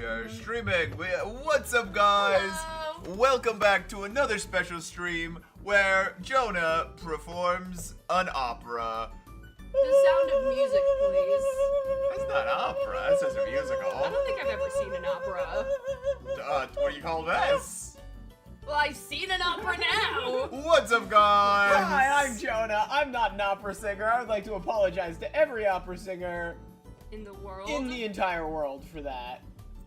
We are streaming. What's up, guys? Hello. Welcome back to another special stream where Jonah performs an opera. The sound of music, please. That's not opera. That's just a musical. I don't think I've ever seen an opera. What do you call this? Well, I've seen an opera now. What's up, guys? Hi, I'm Jonah. I'm not an opera singer. I would like to apologize to every opera singer In the world. in the entire world for that.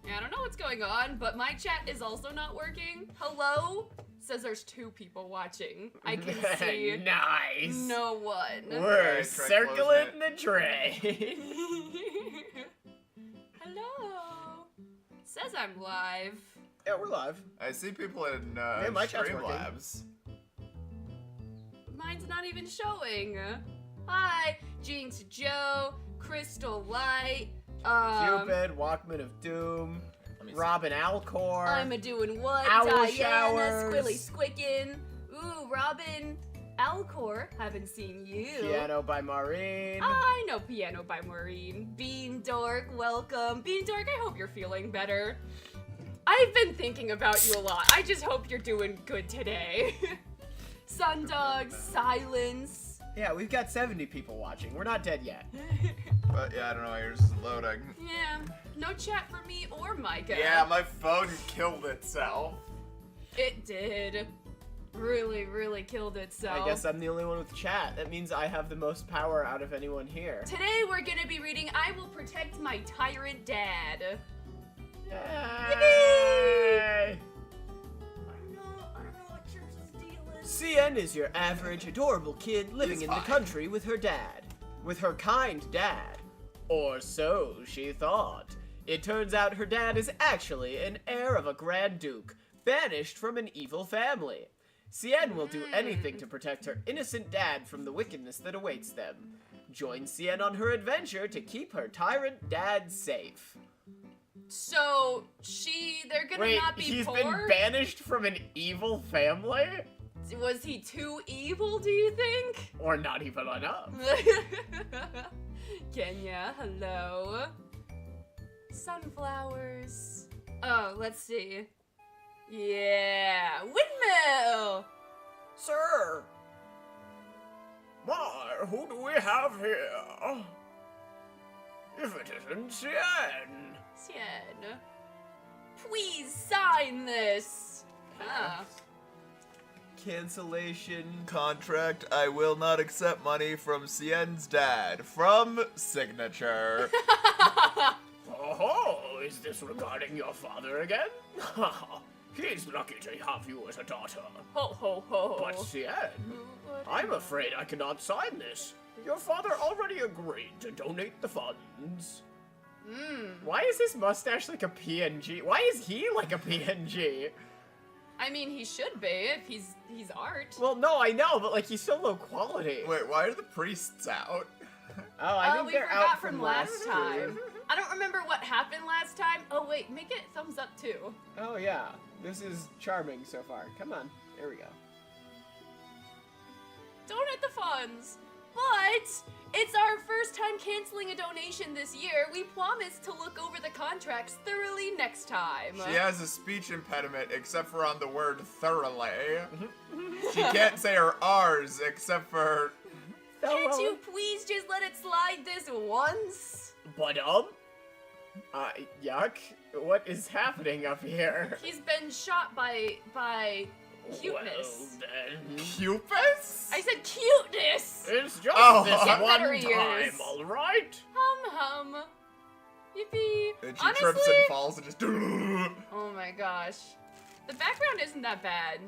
I don't know what's going on, but my chat is also not working. Hello? Says there's 2 people watching. I can see Nice. no one. We're Try circling the train. Hello. Says I'm live. Yeah, we're live. I see people in my chat's working. Streamlabs. Mine's not even showing. Hi, Jinx Joe, Crystal Light, Cupid, Walkman of Doom, Robin Alcor. I'm a doing what? Owl Diana, Showers. Squilly Squickin. Ooh, Robin Alcor. Haven't seen you. Piano by Maureen. I know Piano by Maureen. Bean Dork, welcome. Bean Dork, I hope you're feeling better. I've been thinking about you a lot. I just hope you're doing good today. Sundog, Silence. Yeah, we've got 70 people watching. We're not dead yet. But yeah, I don't know. Yours is loading. Yeah, no chat for me or Micah. Yeah, my phone killed itself. It did. Really, really killed itself. I guess I'm the only one with chat. That means I have the most power out of anyone here. Today we're gonna be reading I Will Protect My Tyrant Dad. Yay! I don't know what Church's deal is. CN is your average, adorable kid living He's in the fine. country with her dad. With her kind dad. Or so she thought. It turns out her dad is actually an heir of a Grand Duke, banished from an evil family. CN will do anything to protect her innocent dad from the wickedness that awaits them. Join CN on her adventure to keep her tyrant dad safe. So, they're gonna not be he's poor? been banished from an evil family? Was he too evil, do you think? Or not even enough? Kenya, hello. Sunflowers. Oh, let's see. Yeah, windmill! Sir! My, who do we have here? If it isn't Cien! Cien. Please sign this! Ah. Cancellation. Contract, I will not accept money from Cien's dad. From signature. Oh, is this regarding your father again? He's lucky to have you as a daughter. Ho ho ho. But Cien, I'm afraid I cannot sign this. Your father already agreed to donate the funds. Why is his mustache like a PNG? Why is he like a PNG? I mean, he should be if he's art. Well, no, I know, but like he's so low quality. Wait, why are the priests out? Oh, I think We they're forgot out from last time. I don't remember what happened last time. Oh wait, make it thumbs up too. Oh yeah, this is charming so far. Come on, there we go. Donate the funds. But it's our first time canceling a donation this year. We promise to look over the contracts thoroughly next time. She has a speech impediment except for on the word thoroughly. She can't say her R's except for... Can't you please just let it slide this once? But yuck. What is happening up here? He's been shot by cuteness. Well, then. Cupus? I said cuteness! It's just Oh. this Get one better time, ears. alright? Hum. Yippee. And she Honestly, trips and falls and just... oh my gosh. The background isn't that bad.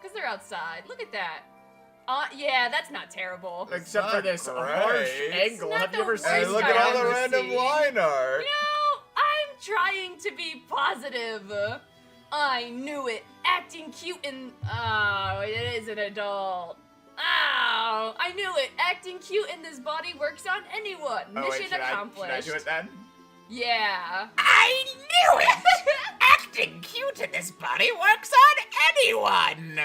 Because they're outside. Look at that. Yeah, that's not terrible. Except for not this great. harsh angle. It's not Have you the ever worst Hey, seen look I at all the ever random seen. line art. You know, I'm trying to be positive. I knew it. Acting cute and... Oh, it is an adult. Oh, I knew it. Acting cute in this body works on anyone. Oh, wait, Mission should accomplished. I do it then? Yeah. I knew it! Acting cute in this body works on anyone!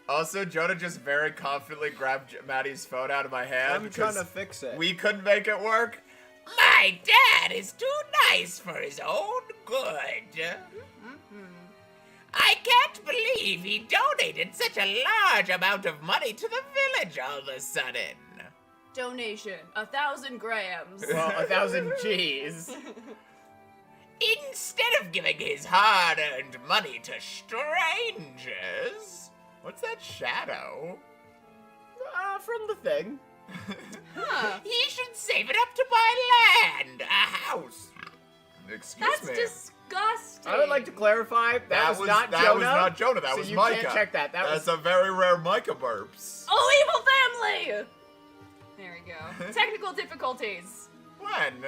Also, Jonah just very confidently grabbed Maddie's phone out of my hand. I'm trying because to fix it. we couldn't make it work. My dad is too nice for his own good. I can't believe he donated such a large amount of money to the village all of a sudden. Donation, 1,000 grams. Well, 1,000 G's. Instead of giving his hard-earned money to strangers. What's that shadow? From the thing. Huh. He should save it up to buy land, a house. Excuse That's me. disgusting. I would like to clarify, that was not Jonah. That was not Jonah, that so was you Micah. can't check that. That's a very rare Micah burps. Oh, evil family! There we go. Technical difficulties. When?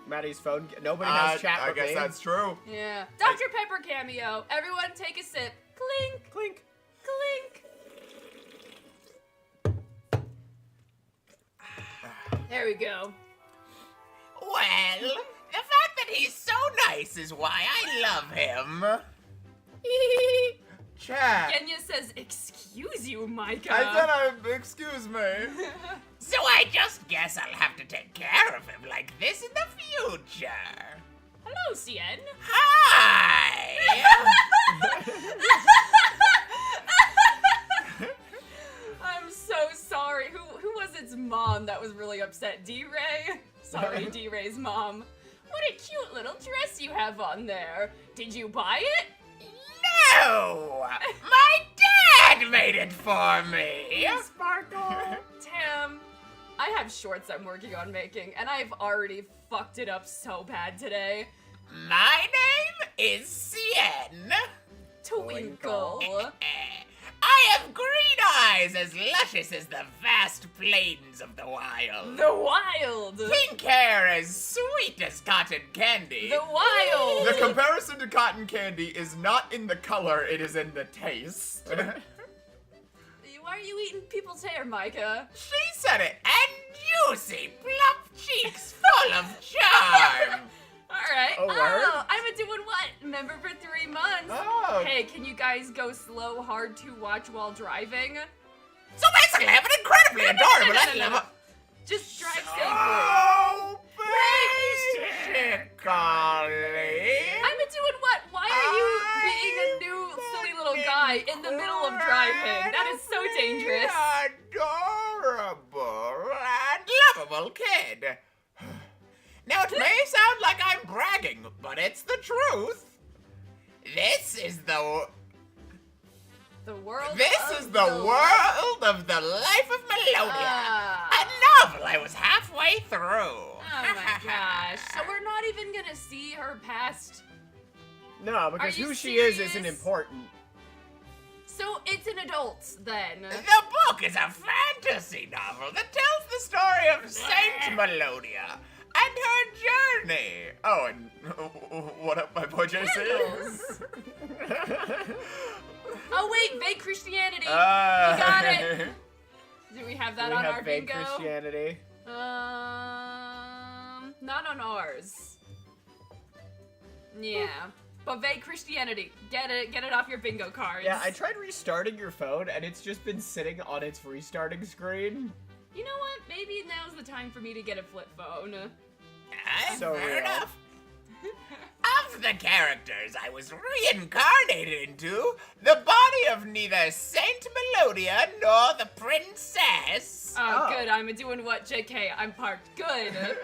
Maddie's phone. Nobody has chat I with guess me. that's true. Yeah. Dr. Pepper cameo. Everyone take a sip. Clink, Clink. clink. There we go. Well, the fact that he's so nice is why I love him. Chat. Kenya says, "Excuse you, Micah." I said excuse me. So I just guess I'll have to take care of him like this in the future. Hello, Cien. Hi! I'm so sorry. Who was its mom that was really upset? D-Ray? Sorry, D-Ray's mom. What a cute little dress you have on there. Did you buy it? No! My dad made it for me! Sparkle. Tam, I have shorts I'm working on making, and I've already fucked it up so bad today. My name is Cien. Twinkle. I have green eyes as luscious as the vast plains of the wild. The wild. Pink hair as sweet as cotton candy. The wild. The comparison to cotton candy is not in the color, it is in the taste. Why are you eating people's hair, Micah? She said it, and juicy, plump cheeks full of charm. Alright. Oh, word? I've been doing what? Member for 3 months. Oh. Hey, can you guys go slow, hard to watch while driving? So basically, I have an incredibly adorable No. Just drive safely. Oh, basically. I've been doing what? Why are you being a new silly little guy in the middle of driving? That is so dangerous. Adorable and lovable kid. Now, it may sound like I'm bragging, but it's the truth. This is the world world of the life of Melodia. A novel I was halfway through. Oh my gosh. So we're not even gonna see her past. No, because you who she is serious? isn't important. So it's an adult then. The book is a fantasy novel that tells the story of Saint Melodia and her journey. Oh, and what up, my boy JC? Oh wait, vague Christianity. We got it. Do we have that we on have our vague bingo? Christianity. Not on ours. Yeah. But vague Christianity. Get it off your bingo cards. Yeah, I tried restarting your phone, and it's just been sitting on its restarting screen. You know what? Maybe now's the time for me to get a flip phone. So Fair real. enough. Of the characters I was reincarnated into, the body of neither Saint Melodia nor the princess. Oh, Oh. good. I'm doing what, JK? I'm parked. Good.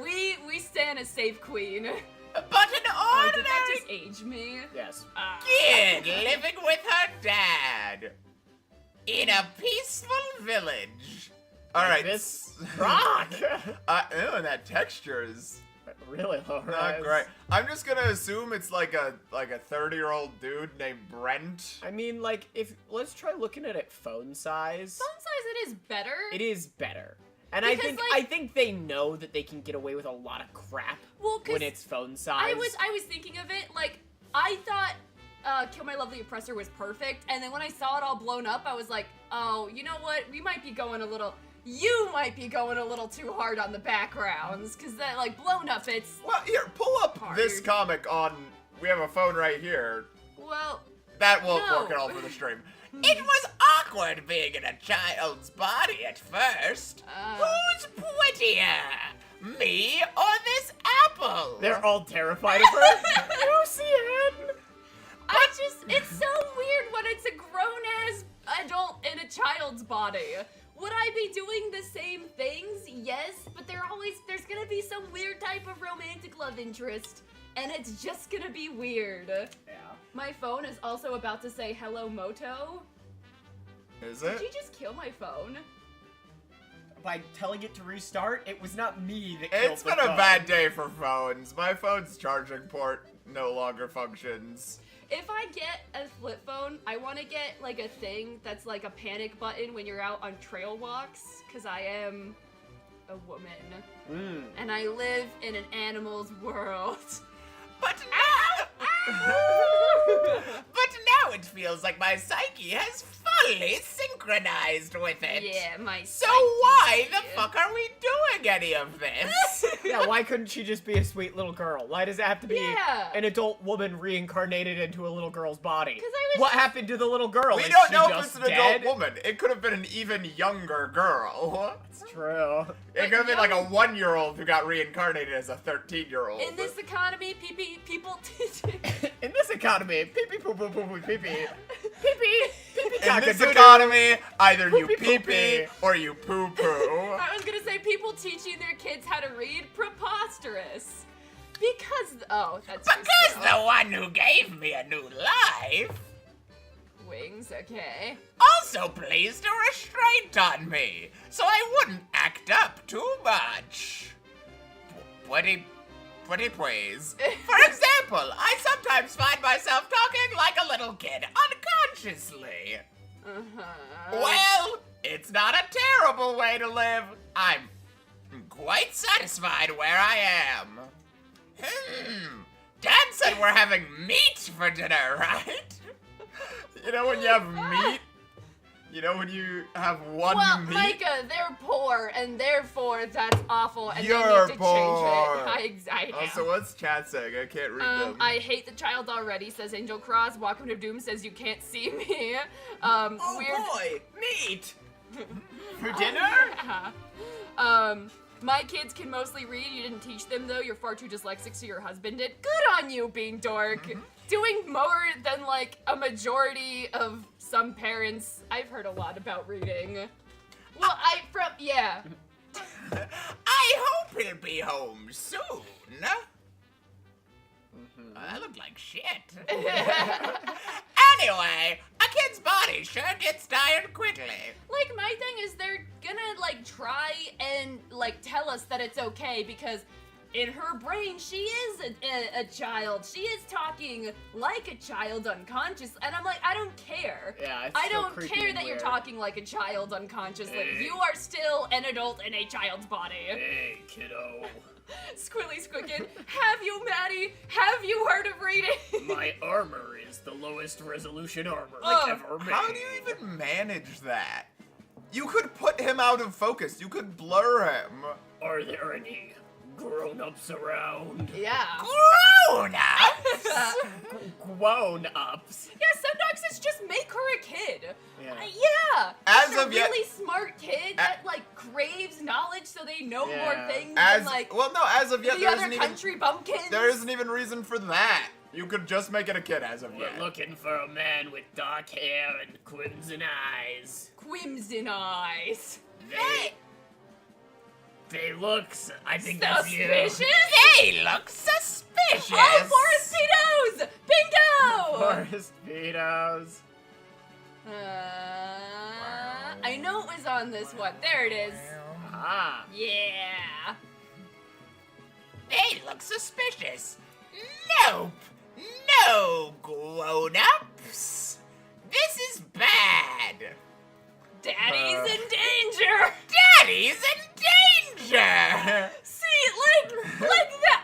we stand a safe queen. But an Oh, did that ordinary just age me? Yes. kid living with her dad in a peaceful village. All right. This rock. Ew, and that texture is Really low not rise. great. I'm just gonna assume it's like a 30-year-old dude named Brent. I mean, like, let's try looking at it phone size. Phone size, it is better. It is better. And Because, I think they know that they can get away with a lot of crap Well, 'cause when it's phone size. I was thinking of it like I thought Kill My Lovely Oppressor was perfect, and then when I saw it all blown up, I was like, oh, you know what? You might be going a little too hard on the backgrounds, because that like blown up. It's Well, here, pull up Hard. this comic on. We have a phone right here. well, That won't No. work at all for the stream. It was awkward being in a child's body at first. Who's prettier? Me or this apple? They're all terrified of her. Lucian! It's so weird when it's a grown-ass adult in a child's body. Would I be doing the same things? Yes, but there's gonna be some weird type of romantic love interest, and it's just gonna be weird. Yeah. My phone is also about to say hello, Moto. Is Did it? you just kill my phone? By telling it to restart, it was not me that killed It's the been a phone. bad day for phones. My phone's charging port no longer functions. If I get a flip phone, I want to get like a thing that's like a panic button when you're out on trail walks, because I am a woman. And I live in an animal's world. But now it feels like my psyche has fully synchronized with it. Yeah, my So psyche. why the fuck are we doing any of this? Yeah, why couldn't she just be a sweet little girl? Why does it have to be Yeah. an adult woman reincarnated into a little girl's body? 'Cause I was What just- happened to the little girl? We Is don't she know if just it's an dead? adult woman. It could have been an even younger girl. It's true. It could have been like a 1-year-old who got reincarnated as a 13-year-old. In this economy, people In this economy, pee pee poo poo poo poo pee pee. Pee pee. Pee pee In this cock-a-doodle. economy, either you Poopy pee poopy. pee or you poo poo. I was gonna say people teaching their kids how to read, preposterous. Because that's just Because the one who gave me a new life wings. Okay. also placed a restraint on me, so I wouldn't act up too much. Pretty please. For example, I sometimes find myself talking like a little kid unconsciously. Well, it's not a terrible way to live. I'm quite satisfied where I am. Dad said we're having meat for dinner, right? You know when you have meat? You know when you have one Well, meat? Micah, they're poor, and therefore that's awful, and You're they need to poor. change it. I know. Also, what's chat saying? I can't read them. I hate the child already, says Angel Cross. Welcome to Doom says you can't see me. Oh Weird. boy, meat. For Oh, dinner? yeah. My kids can mostly read. You didn't teach them though. You're far too dyslexic, so your husband did. Good on you, Bean Dork. Doing more than like a majority of some parents. I've heard a lot about reading. Well, yeah. I hope he'll be home soon. I look like shit. Anyway, a kid's body sure gets tired quickly. Like, my thing is they're gonna, like, try and, like, tell us that it's okay because in her brain, she is a child. She is talking like a child unconscious. And I'm like, I don't care. Yeah, it's I so don't creepy care and that you're weird. talking like a child unconsciously. Hey. You are still an adult in a child's body. Hey, kiddo. Squilly Squicken, have you, Maddie? Have you heard of reading? My armor is the lowest resolution armor Oh, ever made. How do you even manage that? You could put him out of focus. You could blur him. Are there any grown-ups around? Yeah. Grown up! Grown-ups. Yeah, Sundogs is just make her a kid. Yeah. Yeah. As Just a of yet- really smart kid that like craves knowledge so they know Yeah. more things As than like as of yet, the there other isn't even country bumpkins. there isn't even reason for that. You could just make it a kid as of yet. We're looking for a man with dark hair and crimson eyes. Crimson eyes. They look, I think that's you. Suspicious? They look suspicious. Oh, Forest Speedos! Bingo! Forest Speedos. I know it was on this one. There it is. Ah. Yeah. They look suspicious. Nope. No grown-ups. This is bad. Daddy's in danger. Daddy's in danger. See, like that.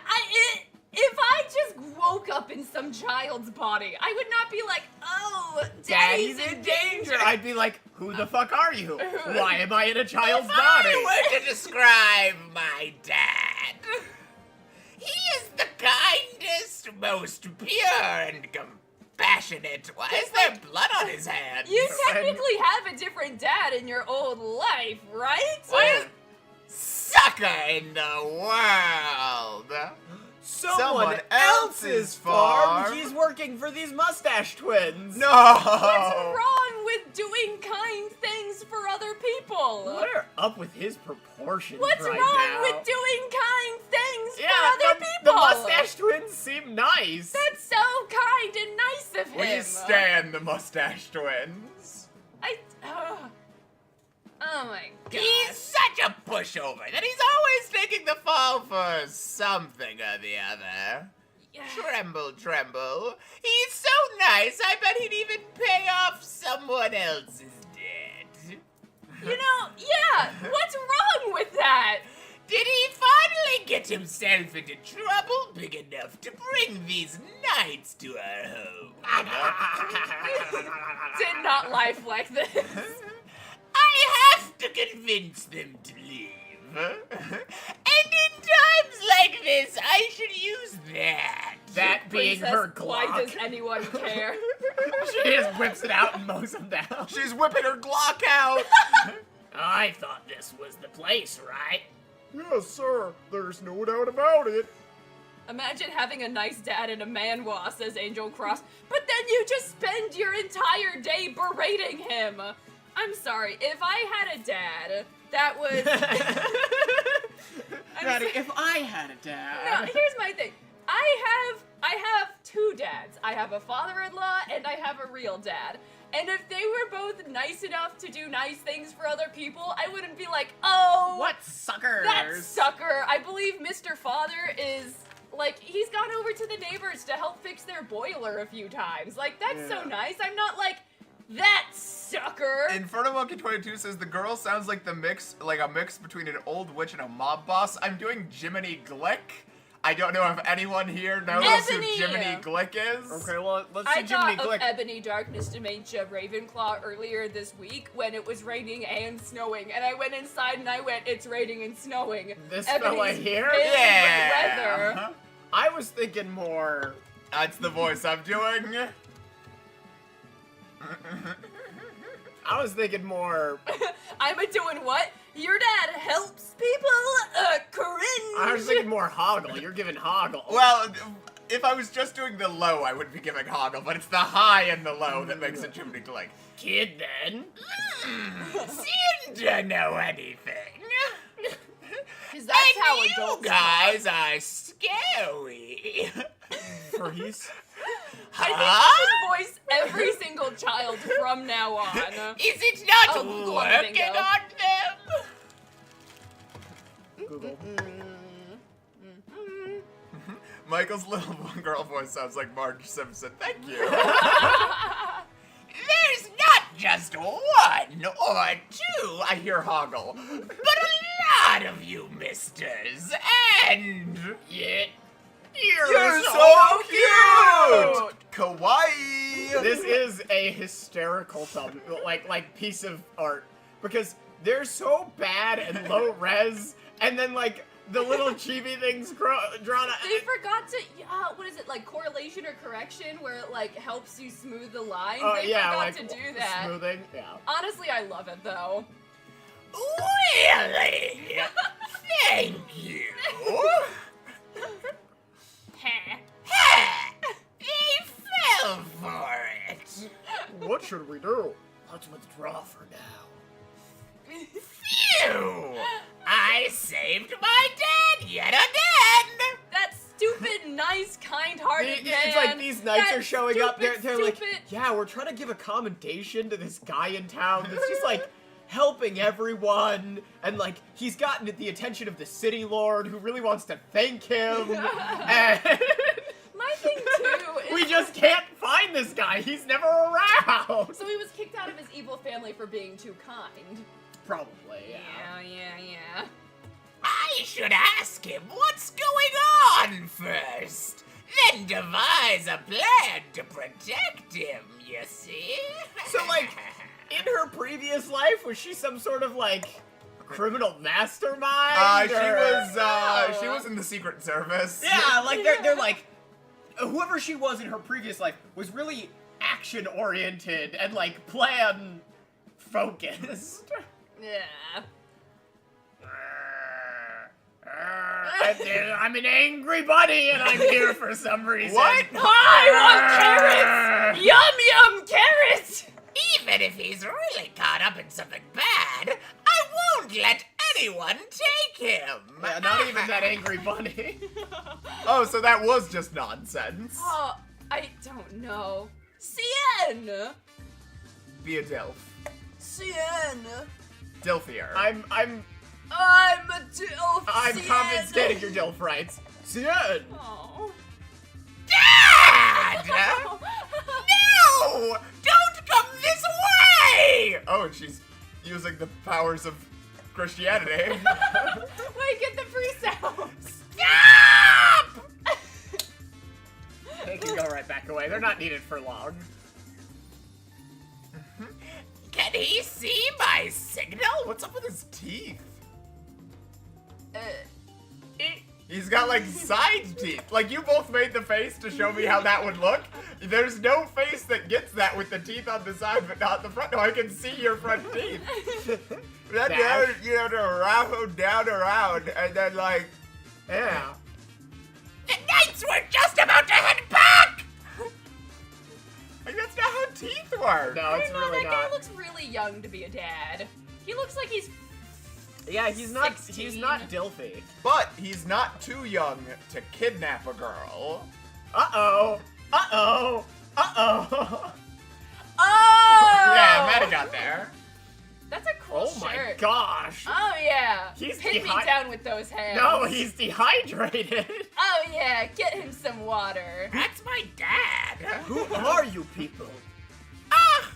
If I just woke up in some child's body, I would not be like, oh, Daddy's in danger. I'd be like, who the fuck are you? Why am I in a child's If body? I were to describe my dad, he is the kindest, most pure and compassionate. Why is there blood on his hands? You technically have a different dad in your old life, right? What? sucker in the world. Someone else's farm? He's working for these mustache twins. No! What's wrong with doing kind things for other people? What are up with his proportions What's right wrong now? with doing kind things Yeah, for other the people? mustache twins seem nice. That's so kind and nice of him. We stand the mustache twins. Oh my god. He's such a pushover that he's always taking the fall for something or the other. Tremble, tremble. He's so nice, I bet he'd even pay off someone else's debt. You know, yeah, what's wrong with that? Did he finally get himself into trouble big enough to bring these knights to our home? Did not life like this. I have to convince them to leave. And in times like this, I should use that. That being Princess, her why Glock. does anyone care? She just whips it out and mows him down. She's whipping her Glock out. I thought this was the place, right? Yes, sir. There's no doubt about it. Imagine having a nice dad and a manwa, says Angel Cross, but then you just spend your entire day berating him. I'm sorry, if I had a dad, that was... Daddy, if I had a dad. No, here's my thing. I have two dads. I have a father-in-law and I have a real dad. And if they were both nice enough to do nice things for other people, I wouldn't be like, oh, What suckers? that sucker. I believe Mr. Father is, like, he's gone over to the neighbors to help fix their boiler a few times. Like, that's so nice. I'm not like, that sucker. Inferno Monkey 22 says the girl sounds like a mix between an old witch and a mob boss. I'm doing Jiminy Glick. I don't know if anyone here knows Ebony. who Jiminy Glick is. Okay, well, let's I see Jiminy thought of Glick. Ebony Darkness Dementia Ravenclaw earlier this week when it was raining and snowing, and I went inside and I went, it's raining and snowing. This fella here? favorite Yeah. weather. I was thinking more... That's the voice I'm doing. I was thinking more... I'm a doing what? Your dad helps people? Cringe. I was thinking more Hoggle. You're giving Hoggle. Well, if I was just doing the low, I would be giving Hoggle, but it's the high and the low that makes it Jiminy Glick. Kid, then. Seem to know anything. Because that's how And adults you guys are scary. Freeze. I think you should voice every single child from now on. Is it not Oh, Google working bingo. on them? Google. Michael's little girl voice sounds like Marge Simpson. Thank you. There's not just one or two, I hear Hoggle. but a lot of you misters, and Yeah. You're so cute! Kawaii! This is a hysterical like piece of art because they're so bad and low res, and then like the little chibi things drawn. They forgot to, what is it, like correlation or correction, where it like helps you smooth the lines? Oh They yeah, forgot like to do that. smoothing. Yeah. Honestly, I love it though. really, thank you. They fell for it. What should we do? Let's withdraw for now. Phew! I saved my dad yet again. That stupid, nice, kind-hearted man. It's like these knights That are showing up. They're stupid, like, stupid- yeah, we're trying to give a commendation to this guy in town that's just like helping everyone, and like he's gotten the attention of the city lord who really wants to thank him. And My thing too is we just can't find this guy. He's never around. so he was kicked out of his evil family for being too kind. Probably, yeah. Yeah. I should ask him what's going on first, then devise a plan to protect him, you see? So, like, in her previous life, was she some sort of like criminal mastermind? She was in the Secret Service. Yeah, like they're like, whoever she was in her previous life was really action oriented and like plan focused. Yeah. I'm an angry bunny, and I'm here for some reason. What? I want carrots! Yum yum carrots! Even if he's really caught up in something bad, I won't let anyone take him. Yeah, not even that angry bunny. Oh, so that was just nonsense. Oh, I don't know. Cien! Be a Dilf. Cien! Dilfier. I'm I'm a dilf. Cien. confiscating your Dilf rights. Cien! Oh. Dad! No! Don't come this way! Oh, and she's using the powers of Christianity. Wait, get the free sounds. Stop! They can go right back away. They're not needed for long. Can he see my signal? What's up with his teeth? Uh, He's got like side teeth. Like you both made the face to show me how that would look. There's no face that gets that with the teeth on the side but not the front. No, I can see your front teeth. Then you have to wrap them down around and then like, Yeah. The knights were just about to head back! like that's not how teeth work. No, I it's don't know, really that not. guy looks really young to be a dad. He looks like he's Yeah, he's not 16. Dilfy. But he's not too young to kidnap a girl. Uh-oh. Uh-oh. Uh-oh. Oh! Yeah, Maddie got there. That's a cool Oh my shirt. gosh. Oh yeah. He's Pin me dehy- down with those hands. No, he's dehydrated. Oh yeah, get him some water. That's my dad. Who are you people? Ah!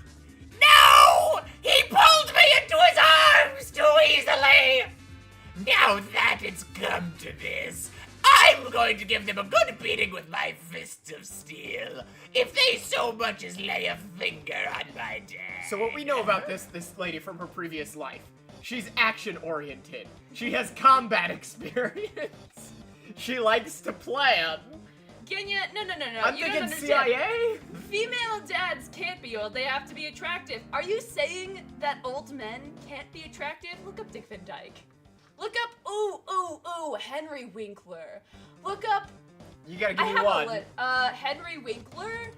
No! He pulled me into his arms too easily! Now that it's come to this, I'm going to give them a good beating with my fists of steel if they so much as lay a finger on my dad. So what we know about this lady from her previous life, she's action-oriented. She has combat experience. She likes to plan. Genya, no. I'm You don't thinking understand. CIA? Female dads can't be old, they have to be attractive. Are you saying that old men can't be attractive? Look up Dick Van Dyke. Look up, Henry Winkler. Look up, You gotta I give me have one. a list. Henry Winkler?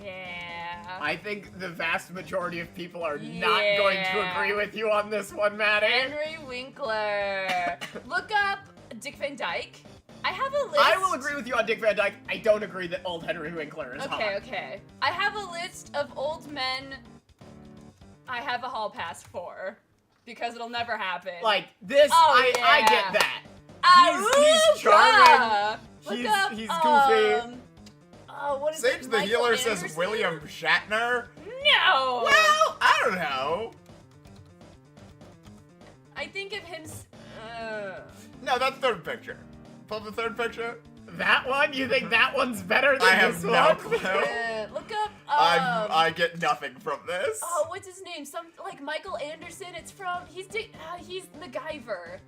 Yeah. I think the vast majority of people are not going to agree with you on this one, Maddie. Henry Winkler. Look up Dick Van Dyke. I have a list. I will agree with you on Dick Van Dyke. I don't agree that old Henry Winkler is hot. Okay. I have a list of old men I have a hall pass for. Because it'll never happen. Like, this, Oh, I yeah. get that. He's charming. Look He's- up, he's goofy. What is Sage it? the Michael Healer Anderson? says William Shatner. No. Well, I don't know. I think of him. No, that's third picture. Pull up the third picture. That one? You think that one's better than I have this no one? clue. Look up. I get nothing from this. Oh, what's his name? Some like Michael Anderson. It's from he's MacGyver.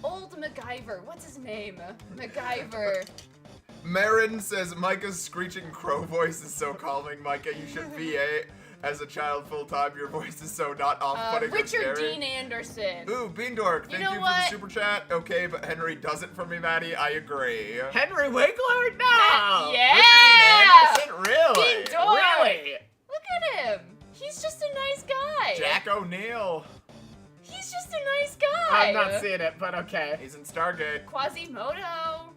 Old MacGyver. What's his name? MacGyver. Marin says Micah's screeching crow voice is so calming. Micah, you should VA as a child full time. Your voice is so not off-putting or Richard scary. Dean Anderson. Ooh, Beandork, thank know you for what? the super chat. Okay, but Henry does it for me, Maddie. I agree. Henry Winkler? No! Yeah. Richard Dean Anderson? Really? Beandork. Really? Look at him. He's just a nice guy. Jack O'Neill. He's just a nice guy. I'm not seeing it, but okay. He's in Stargate. Quasimodo.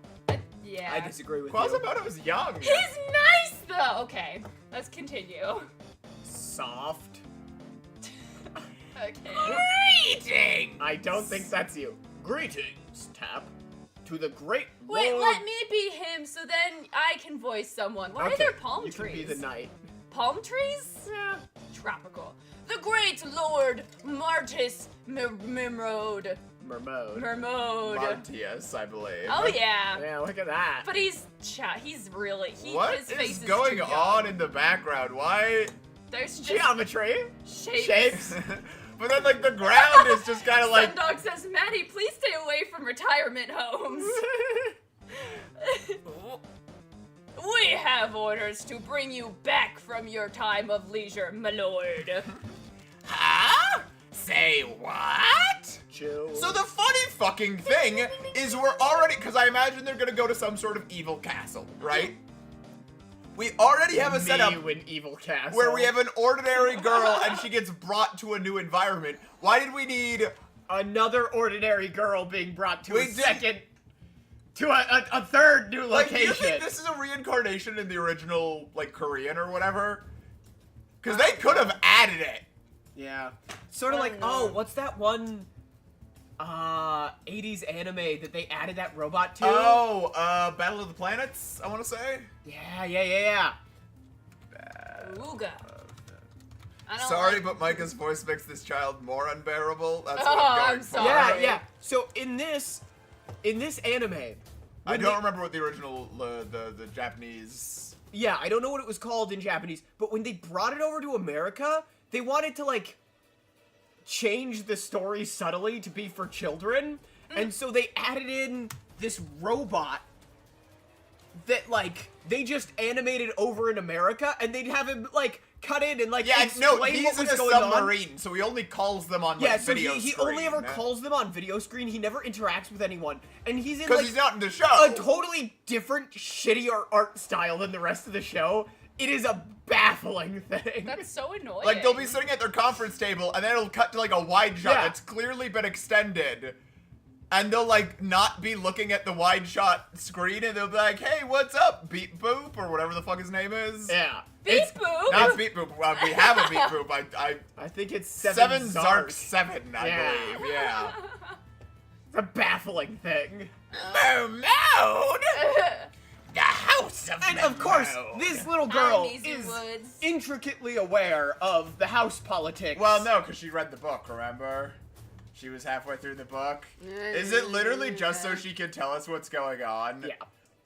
Yeah. I disagree with you. Quasimodo's young. He's nice though. Okay, let's continue. Soft. Okay. Greeting! I don't think that's you. Greetings, Tap. To the great Wait, Lord... let me be him so then I can voice someone. Why Okay, are there palm you trees? can be the knight. Palm trees? Yeah. Tropical. The great Lord Martis Mermode. Mermode. Martius, I believe. Oh yeah. Yeah, look at that. But he's really What his face is is going too young. on in the background? Why? There's just Geometry. shapes. Shapes. But then, like, the ground is just kind of like. Sundog says, Maddie, please stay away from retirement homes. We have orders to bring you back from your time of leisure, my lord. Huh? Say what? chill. So the funny fucking thing is we're already, because I imagine they're gonna go to some sort of evil castle, right? We already have a setup an evil castle. where we have an ordinary girl and she gets brought to a new environment. Why did we need another ordinary girl being brought to We a did- second, to a third new like? Do location. you think this is a reincarnation in the original like Korean or whatever? Because they could have added it. Yeah. Sort of I like, don't know. oh, what's that one 80s anime that they added that robot to? Oh, Battle of the Planets, I want to say. Yeah. Ooga. I don't Sorry, like- but Micah's voice makes this child more unbearable. That's what Oh, I'm going I'm for. sorry. Yeah. So in this anime, I when don't they- remember what the original, the Japanese. Yeah, I don't know what it was called in Japanese, but when they brought it over to America, they wanted to, like, change the story subtly to be for children, and so they added in this robot that, like, they just animated over in America, and they'd have him, like, cut in and, like, Yeah, explain no, what he's was in a going on. submarine, so he only calls them on like Yeah, so video he screen. only ever calls them on video screen. He never interacts with anyone, and he's in, because like, he's not in the show. a totally different, shittier art style than the rest of the show. It is a baffling thing. That's so annoying. Like they'll be sitting at their conference table, and then it'll cut to like a wide shot Yeah. that's clearly been extended, and they'll like not be looking at the wide shot screen, and they'll be like, "Hey, what's up, Beep Boop?" or whatever the fuck his name is. Yeah. Beep It's- boop. Not Beep Boop. We have a Beep Boop. I think it's Seven Zark. Zark 7, I Yeah. believe. Yeah. It's a baffling thing. Mermode! The house of And of course, Mermode. this little girl Armies and is woods. intricately aware of the house politics. Well, no, because she read the book, remember? She was halfway through the book. Is it literally just so she can tell us what's going on? Yeah.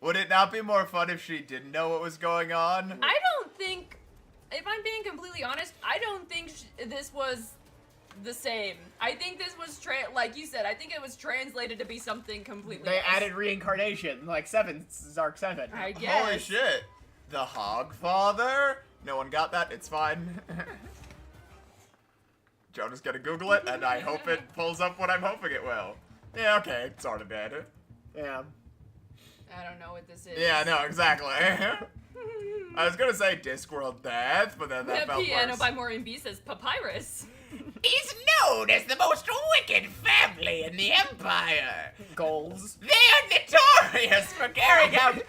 Would it not be more fun if she didn't know what was going on? I don't think, if I'm being completely honest, I don't think this was the same. I think this was, like you said, I think it was translated to be something completely They else. added reincarnation, like Zark 7. I guess. Holy shit. The Hogfather? No one got that? It's fine. Jonah's gonna Google it, and I hope it pulls up what I'm hoping it will. Yeah, okay, it sort of did. Yeah. I don't know what this is. Yeah, no, exactly. I was gonna say Discworld Death, but then that The felt piano worse. by Maureen B says Papyrus. He's known as the most wicked family in the Empire. Goals. They are notorious for carrying out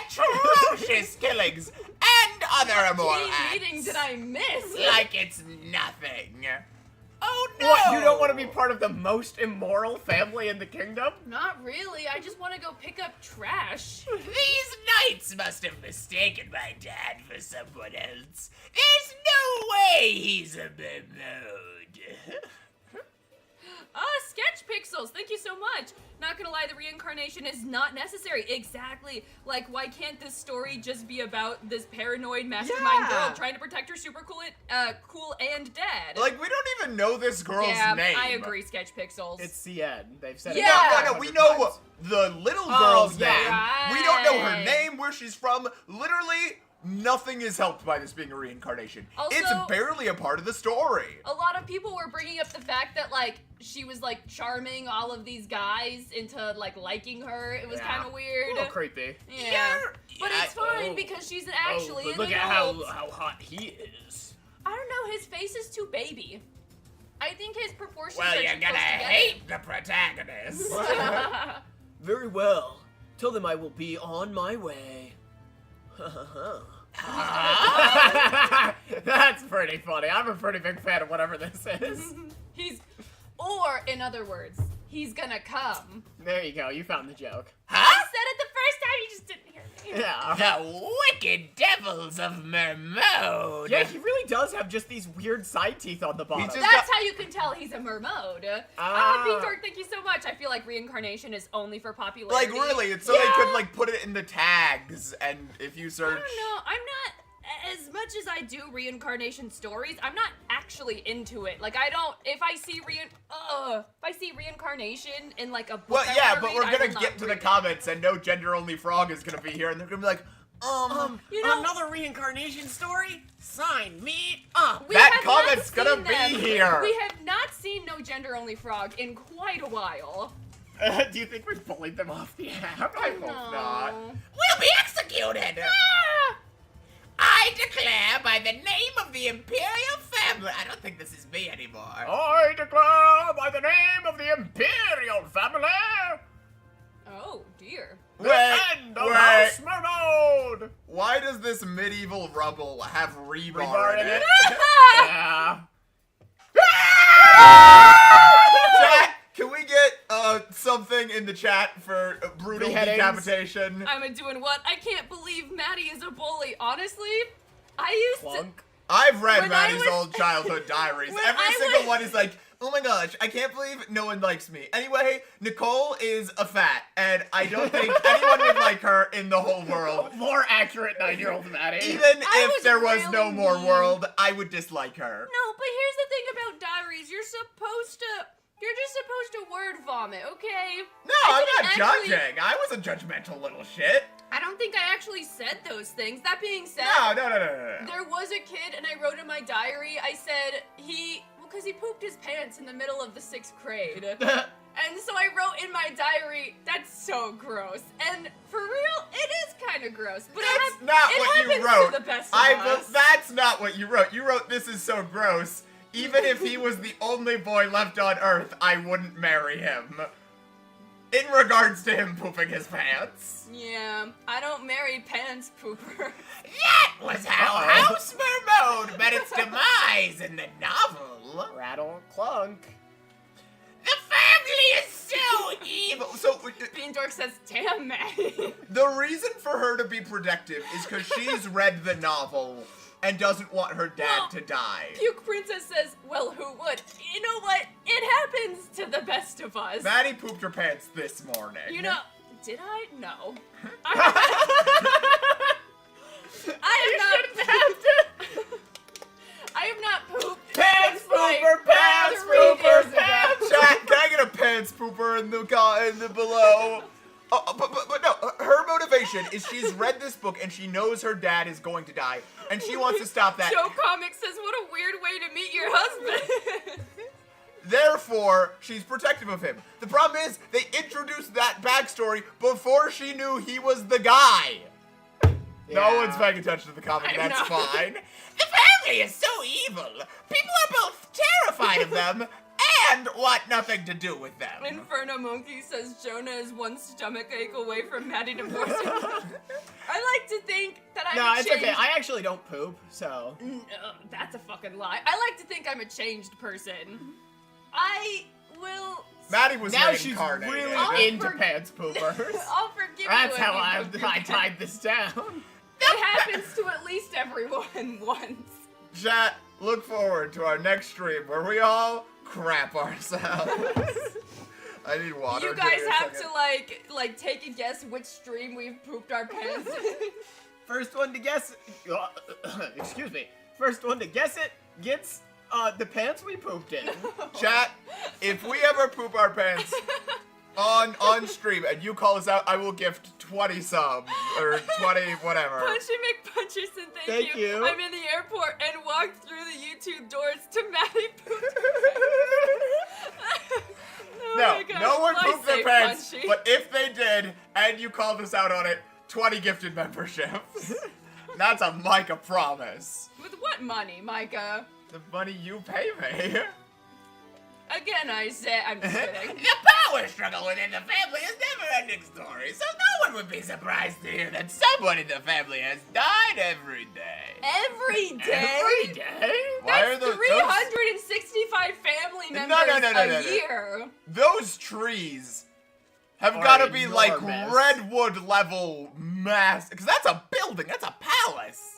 atrocious killings and other immoral Team acts. meeting did I miss? Like it's nothing. Oh no! What, you don't want to be part of the most immoral family in the kingdom? Not really. I just want to go pick up trash. These knights must have mistaken my dad for someone else. There's no way he's a Mermode. Sketch Pixels, thank you so much. Not gonna lie, the reincarnation is not necessary. Exactly. Like, why can't this story just be about this paranoid mastermind Yeah. girl trying to protect her super cool and dad? Like, we don't even know this girl's yeah, name. I agree, Sketch Pixels. It's CN. They've said Yeah. it. No, we know the little girl's yeah. name. We don't know her Right. name, where she's from. Literally, nothing is helped by this being a reincarnation. Also- It's barely a part of the story. A lot of people were bringing up the fact that, like, she was, like, charming all of these guys into, like, liking her. It was Yeah. kind of weird. A little creepy. Yeah. But it's fine oh. because she's actually but an look adult. at how hot he is. I don't know, his face is too baby. I think his proportions Well, are you're too gonna close together. hate the protagonist. Very well. Tell them I will be on my way. That's pretty funny. I'm a pretty big fan of whatever this is. Or, in other words, he's gonna come. There you go. You found the joke. I said it the first time, you just didn't hear me. Yeah. The wicked devils of Mermode. Yeah, he really does have just these weird side teeth on the bottom. just- That's how you can tell he's a mermode. Ah. Pink Dork, thank you so much. I feel like reincarnation is only for Like, popularity. really, it's so they could, like, put it in the tags, and if you I search... don't know. I'm not, as much as I do reincarnation stories, I'm not actually into it. Like, I don't, if I see reincarnation in, like, a book Well, I yeah, wanna but read, we're I gonna will not get to the read it. comments, and no gender-only frog is gonna be here, and they're gonna be like, You know- another reincarnation story? Sign me up. We That have not comment's gonna seen be them. here. We have not seen No Gender Only Frog in quite a while. Do you think we bullied them off the app? I hope not. Will be executed! Ah! I declare by the name of the Imperial family. I don't think this is me anymore. I declare by the name of the Imperial family, Oh dear. the end of House Mermode! Why does this medieval rubble have rebar in it? Yeah. Chat, can we get something in the chat for brutal Beheadings. decapitation? I'm doing what? I can't believe Maddie is a bully. Honestly, I used Clunk. I've read When I Maddie's was- old childhood diaries. When Every I single was- one is like, oh my gosh, I can't believe no one likes me. Anyway, Nicole is a fat, and I don't think anyone would like her in the whole world. More accurate 9-year-old Maddie. Even I if was there was really no more mean. world, I would dislike her. No, but here's the thing about diaries. You're just supposed to word vomit, okay? No, I I'm didn't not actually- judging. I was a judgmental little shit. I don't think I actually said those things. That being said, No. there was a kid, and I wrote in my diary, I said because he pooped his pants in the middle of the 6th grade. And so I wrote in my diary, that's so gross. And for real, it is kind of gross. But That's not it what you happens wrote. To the best of us. That's not what you wrote. You wrote, this is so gross. Even if he was the only boy left on Earth, I wouldn't marry him. In regards to him pooping his pants. Yeah, I don't marry pants pooper. That was how Uh-oh. House Mermode met its demise in the novel. Rattle clunk. The family is so evil. So, Bean Dork says, damn, Maddie. the reason for her to be protective is because she's read the novel and doesn't want her dad to die. Puke Princess says, well, who would? You know what? It happens to the best of us. Maddie pooped her pants this morning. You know, did I? No. I have not pooped. Pants since, like, pooper, pants 3 pooper, days ago. pants. Chat, can I get a pants pooper in the below? But no, her motivation is she's read this book and she knows her dad is going to die, and she wants to stop that. Joe Comics says, what a weird way to meet your husband. Therefore, she's protective of him. The problem is, they introduced that backstory before she knew he was the guy. No Yeah. one's paying attention to the comic, I'm that's not. fine. The family is so evil. People are both terrified of them and want nothing to do with them. Inferno Monkey says Jonah is one stomach ache away from Maddie divorcing him. I like to think that I'm No, a it's changed... okay. I actually don't poop, so. No, that's a fucking lie. I like to think I'm a changed person. I will... Maddie was Now she's reincarnated. really I'll into for- pants poopers. I'll forgive That's you. how if you I poop. tied this down. It happens to at least everyone once. Chat, look forward to our next stream where we all crap ourselves. I need water. You Give guys me a have second. to like take a guess which stream we've pooped our pants in. First one to guess. Excuse me. First one to guess it gets the pants we pooped in. Chat, if we ever poop our pants on stream and you call us out, I will gift 20 subs or 20 whatever. Punchy McPuncherson, Thank you. I'm in the airport and walked through the YouTube doors to Maddie pooped. Oh No, my gosh, no one fly pooped their safe, pants, Punchy. but if they did and you called us out on it, 20 gifted memberships. That's a Micah promise. With what money, Micah? The money you pay me. Again, I say I'm just kidding. The power struggle within the family is a never-ending story, so no one would be surprised to hear that someone in the family has died every day. Every day? Every day? Why That's are those 365 family No, members no. a year. those trees have Are got to be like enormous. redwood level mass, because that's a building, that's a palace.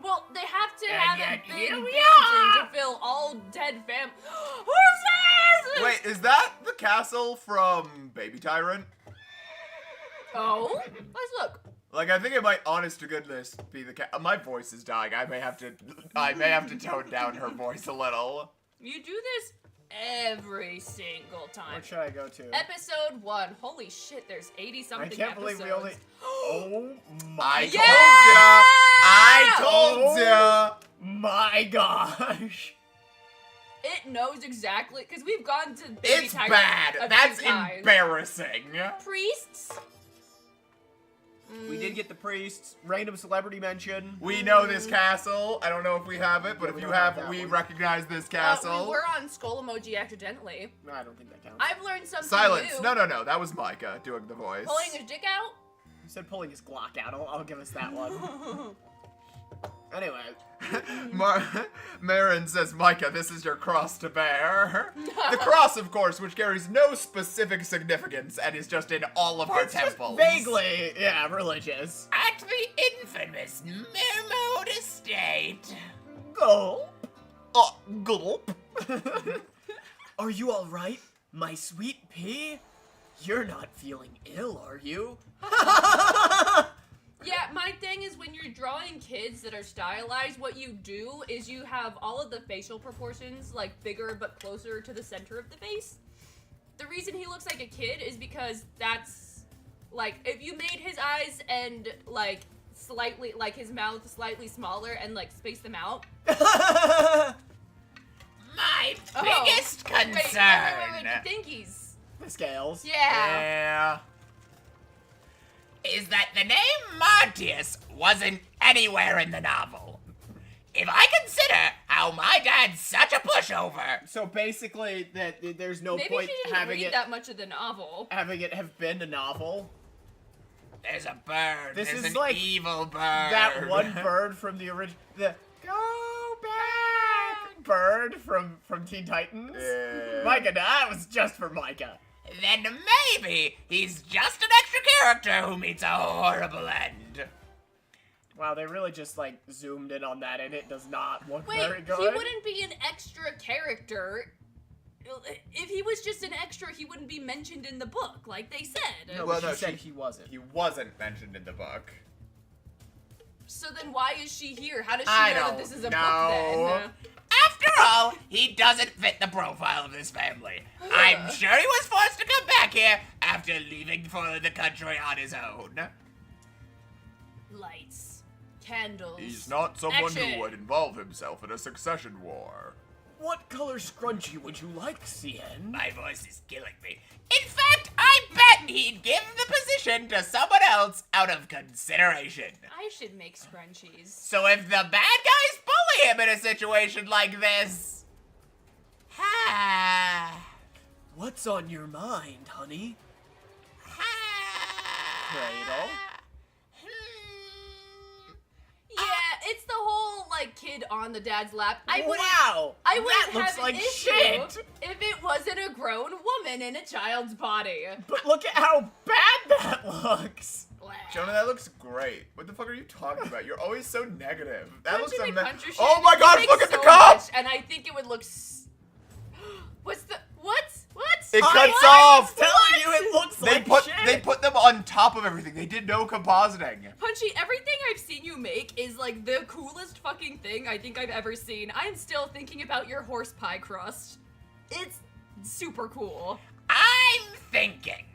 Well, they have to And have yet a big here we building are. to fill all dead horses! Wait, is that the castle from Baby Tyrant? Oh, let's look. Like, I think it might, honest to goodness, be the my voice is dying. I may have to tone down her voice a little. You do this every single time. What should I go to? Episode 1. Holy shit, there's 80-something I can't episodes. believe we only. Oh my Yeah! I told ya! My gosh. It knows exactly, because we've gone to Baby It's Tyrant bad. a That's few times. embarrassing. Priests? We did get the priests. Random celebrity mention. We know this castle. I don't know if we have it, but Yeah, if we you don't have have, that we one. recognize this castle. We were on Skull Emoji accidentally. No, I don't think that counts. I've learned something Silence. new. No, that was Micah doing the voice. Pulling his dick out? You said pulling his Glock out. I'll give us that one. Anyway. Marin says, Micah, this is your cross to bear. The cross, of course, which carries no specific significance and is just in all of our It's just temples. vaguely, yeah, religious. At the infamous Mermode Estate. Go. Gulp. Are you all right, my sweet pea? You're not feeling ill, are you? Yeah, my thing is when you're drawing kids that are stylized, what you do is you have all of the facial proportions, like, bigger but closer to the center of the face. The reason he looks like a kid is because that's, like, if you made his eyes and, like, slightly, like, his mouth slightly smaller and, like, space them out. My biggest concern. Wait, the dinkies. The scales. Yeah. Is that the name Martius wasn't anywhere in the novel. If I consider how my dad's such a pushover. So basically, that there's no Maybe point she didn't having read it that much of the novel. have been a novel. There's a bird. This There's is an like evil bird. That one bird from the original, the Go Back bird from Teen Titans. Yeah. Micah, that was just for Micah. Then maybe he's just an extra character who meets a horrible end. Wow, they really just like zoomed in on that, and it does not look Wait, very good. he wouldn't be an extra character. If he was just an extra, he wouldn't be mentioned in the book, like they said. No, Well, she no, said she- he wasn't. He wasn't mentioned in the book. So then why is she here? How does she I know that don't this is a know. book then? After all, he doesn't fit the profile of this family. I'm sure he was forced to come back here after leaving for the country on his own. Lights. Candles. He's not someone Action. who would involve himself in a succession war. What color scrunchie would you like, CN? My voice is killing me. In fact, I bet he'd give the position to someone else out of consideration. I should make scrunchies. So if the bad guys bully him in a situation like this... What's on your mind, honey? Cradle? Yeah, it's the whole, like, kid on the dad's lap. I wouldn't Wow! I wouldn't that looks have an like issue shit! if it wasn't a grown woman in a child's body. But look at how bad that looks! Jonah, that looks great. What the fuck are you talking about? You're always so negative. That looks Punch amazing. puncher shit, Oh my it god, makes look at the so cup! much, and I think it would look What's the what? It I cuts was off! telling you, it looks like shit! They put them on top of everything. They did no compositing. Punchy, everything I've seen you make is like the coolest fucking thing I think I've ever seen. I'm still thinking about your horse pie crust. It's super cool. I'm thinking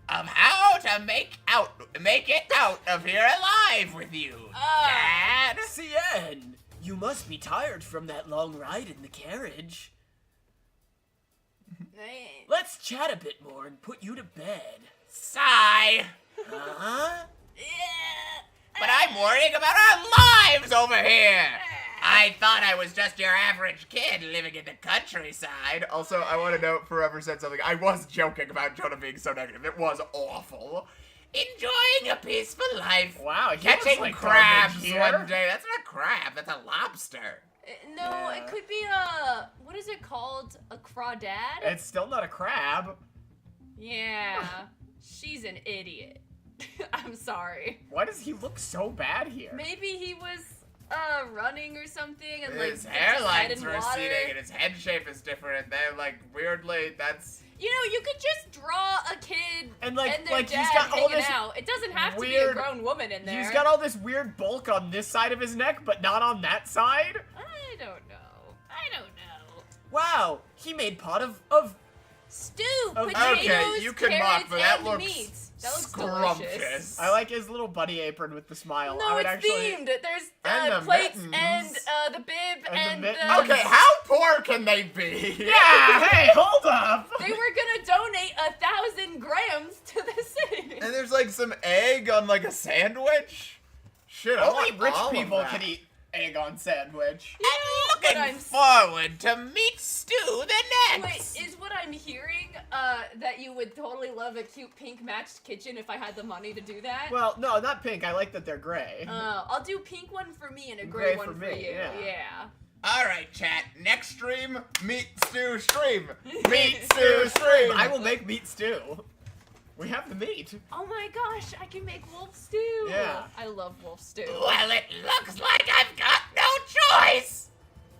of how to make it out of here alive with you, Dad. CN, you must be tired from that long ride in the carriage. Let's chat a bit more and put you to bed. Sigh. Huh? But I'm worrying about our lives over here. I thought I was just your average kid living in the countryside. Also, I want to note, Forever said something. I was joking about Jonah being so negative. It was awful. Enjoying a peaceful life. Wow, he Catching looks like crabs garbage, one sir. day. That's not a crab. That's a lobster. No, Yeah. it could be a what is it called? A crawdad? It's still not a crab. Yeah. She's an idiot. I'm sorry. Why does he look so bad here? Maybe he was running or something and like His dipped his head hairline's in water. receding and his head shape is different. They're like weirdly. That's You know, you could just draw a kid And, like- their like, he's dad got all hanging this out. It doesn't have to be weird- a grown woman in there. He's got all this weird bulk on this side of his neck, but not on that side. I don't know. Wow, he made pot of Stew, Okay, potatoes, you can mock, carrots, but that and looks meat. That looks scrumptious. delicious. I like his little bunny apron with the smile. No, I would it's actually... themed. There's And the plates mittens. and the bib And the and mittens. Okay, how poor can they be? Yeah, hey, hold up! They were gonna donate 1,000 grams to the city. And there's like some egg on like a sandwich. Shit, I Only want rich all of people that. can eat egg on sandwich. But Looking I'm forward to meat stew the Wait, next. is what I'm hearing that you would totally love a cute pink matched kitchen if I had the money to do that? Well, no, not pink. I like that they're gray. I'll do pink one for me and a Gray gray one for for me, you. yeah. All right, chat. Next stream, meat stew stream. Meat stew stream. I will make meat stew. We have the meat. Oh my gosh, I can make wolf stew. Yeah. I love wolf stew. Well, it looks like I've got no choice.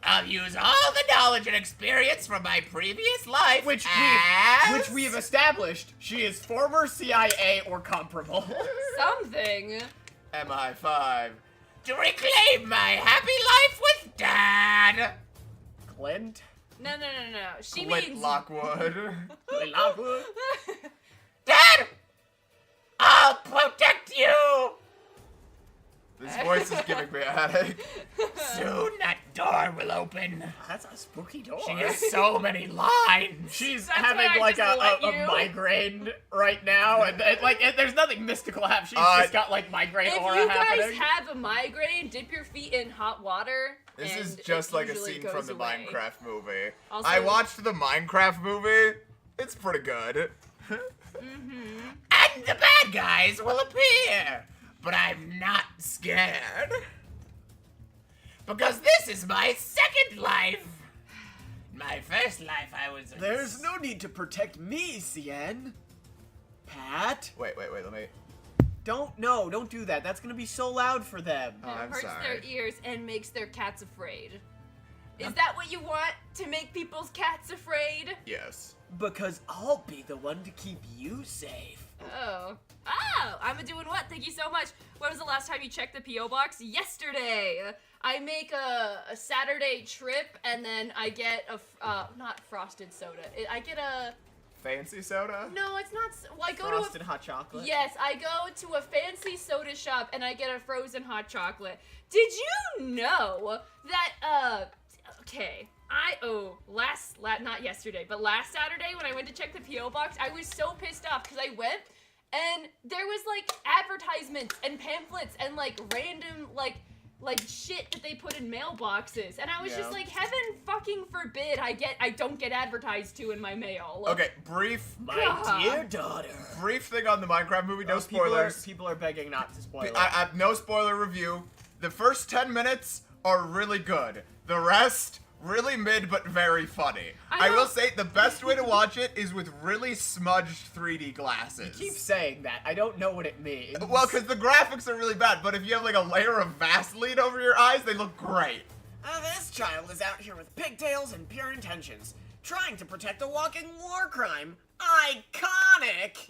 I'll use all the knowledge and experience from my previous life, Which we've established. She is former CIA or comparable. Something. MI5. to reclaim my happy life with Dad. Clint? No. She Clint means Lockwood. Lockwood? Dad, I'll protect you. This voice is giving me a headache. Soon that door will open. That's a spooky door. She has so many lines. She's That's why having I like just let a you. migraine right now, and there's nothing mystical happening. She's just got like migraine If aura you guys happening. have a migraine, dip your feet in hot water. This is and just it like a usually scene goes from the away. Minecraft movie. Also- I watched the Minecraft movie. It's pretty good. And the bad guys will appear. But I'm not scared. Because this is my second life. In my first life, I was... There's no need to protect me, Cien. Pat? Wait, let me... Don't do that. That's gonna be so loud for them. Oh, It I'm hurts sorry. their ears and makes their cats afraid. Is that what you want? To make people's cats afraid? Yes. Because I'll be the one to keep you safe. Oh, I'm doing what? Thank you so much. When was the last time you checked the P.O. box? Yesterday. I make a Saturday trip and then I get not frosted soda. I get a, Fancy soda? no, it's not, well, I go Frosted to hot chocolate. yes, I go to a fancy soda shop and I get a frozen hot chocolate. Did you know that, okay, not yesterday, but last Saturday when I went to check the P.O. box, I was so pissed off because I went and there was like advertisements and pamphlets and like random like shit that they put in mailboxes, and I was just Yeah. like, heaven fucking forbid I don't get advertised to in my mail. Okay, brief My dear daughter. thing on the Minecraft movie, no spoilers. People are begging not to spoil it. I no spoiler review. The first 10 minutes are really good. The rest, really mid but very funny. I I will know- say the best way to watch it is with really smudged 3D glasses. Keep saying that. I don't know what it means. Well, because the graphics are really bad, but if you have like a layer of Vaseline over your eyes, they look great. This child is out here with pigtails and pure intentions, trying to protect a walking war crime. Iconic!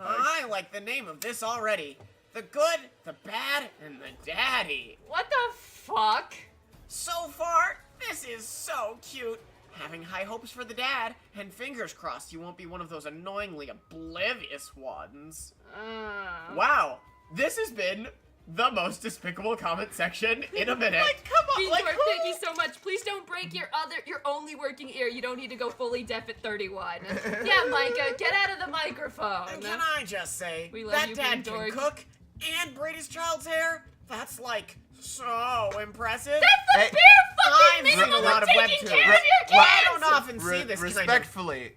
I like the name of this already. The good, the bad, and the daddy. What the fuck? So far, this is so cute. Having high hopes for the dad, and fingers crossed you won't be one of those annoyingly oblivious ones. Wow, this has been the most despicable comment section in a minute. Come on, Beansworth, thank you so much. Please don't break your only working ear. You don't need to go fully deaf at 31. Yeah, Micah, get out of the microphone. And can I just say, We love that you, dad Beansworth. can cook and braid his child's hair? That's like so impressive. That's the Hey, bare I'm fucking minimum reading a lot of of taking Webtoon. care of your kids! Well, I don't often see this kind of... Respectfully,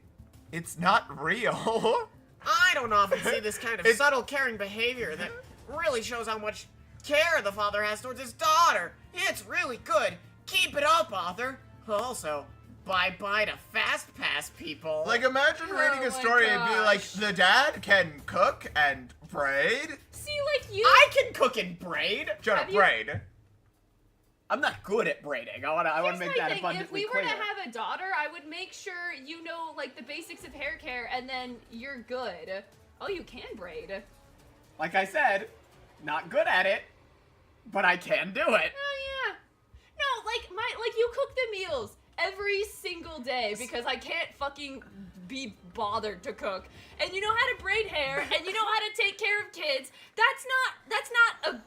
it's not real. I don't often see this kind of It's- subtle caring behavior that really shows how much care the father has towards his daughter. It's really good. Keep it up, author. Also, bye-bye to Fast Pass people. Like, imagine reading Oh a my story and be like, gosh. the dad can cook and braid? See, like you. I can cook and braid. Jonah, Have you- braid. I'm not good at braiding. I wanna Here's make my that thing. abundantly If we were clear. to have a daughter, I would make sure you know like the basics of hair care, and then you're good. Oh, you can braid. Like I said, not good at it, but I can do it. Oh yeah. No, like you cook the meals. every single day because I can't fucking be bothered to cook. And you know how to braid hair, and you know how to take care of kids. That's not a,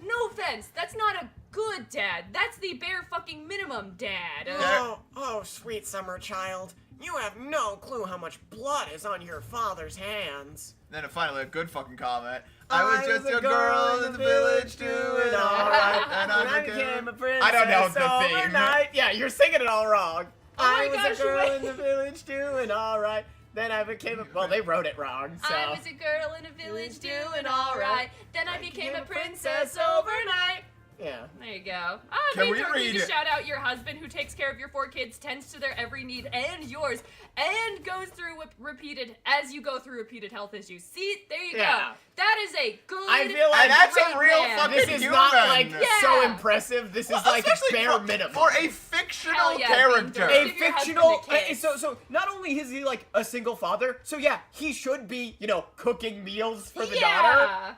no offense, that's not a good dad. That's the bare fucking minimum dad. Oh, sweet summer child. You have no clue how much blood is on your father's hands. Then finally, a good fucking comment. I was just a girl in the village doing alright, and I became a princess. I don't know the theme. Overnight. Yeah, you're singing it all wrong. my I was gosh, a girl wait. in the village doing alright. Then I became a... Well, they wrote it wrong, so... I was a girl in a village doing alright. Then I became a princess overnight. Yeah. There you go. Oh, Can we Can read you it? shout out your husband who takes care of your 4 kids, tends to their every need and yours, and goes through repeated health issues. See, there you Yeah. go. That is a good. I feel like And that's great a real man. fucking This is human. not, like, so Yeah. impressive. This is, Well, like, especially bare for, minimum. for a fictional Hell yeah, character. Bean A Give your husband fictional... a kiss. So not only is he, like, a single father, so yeah, he should be, you know, cooking meals for the daughter.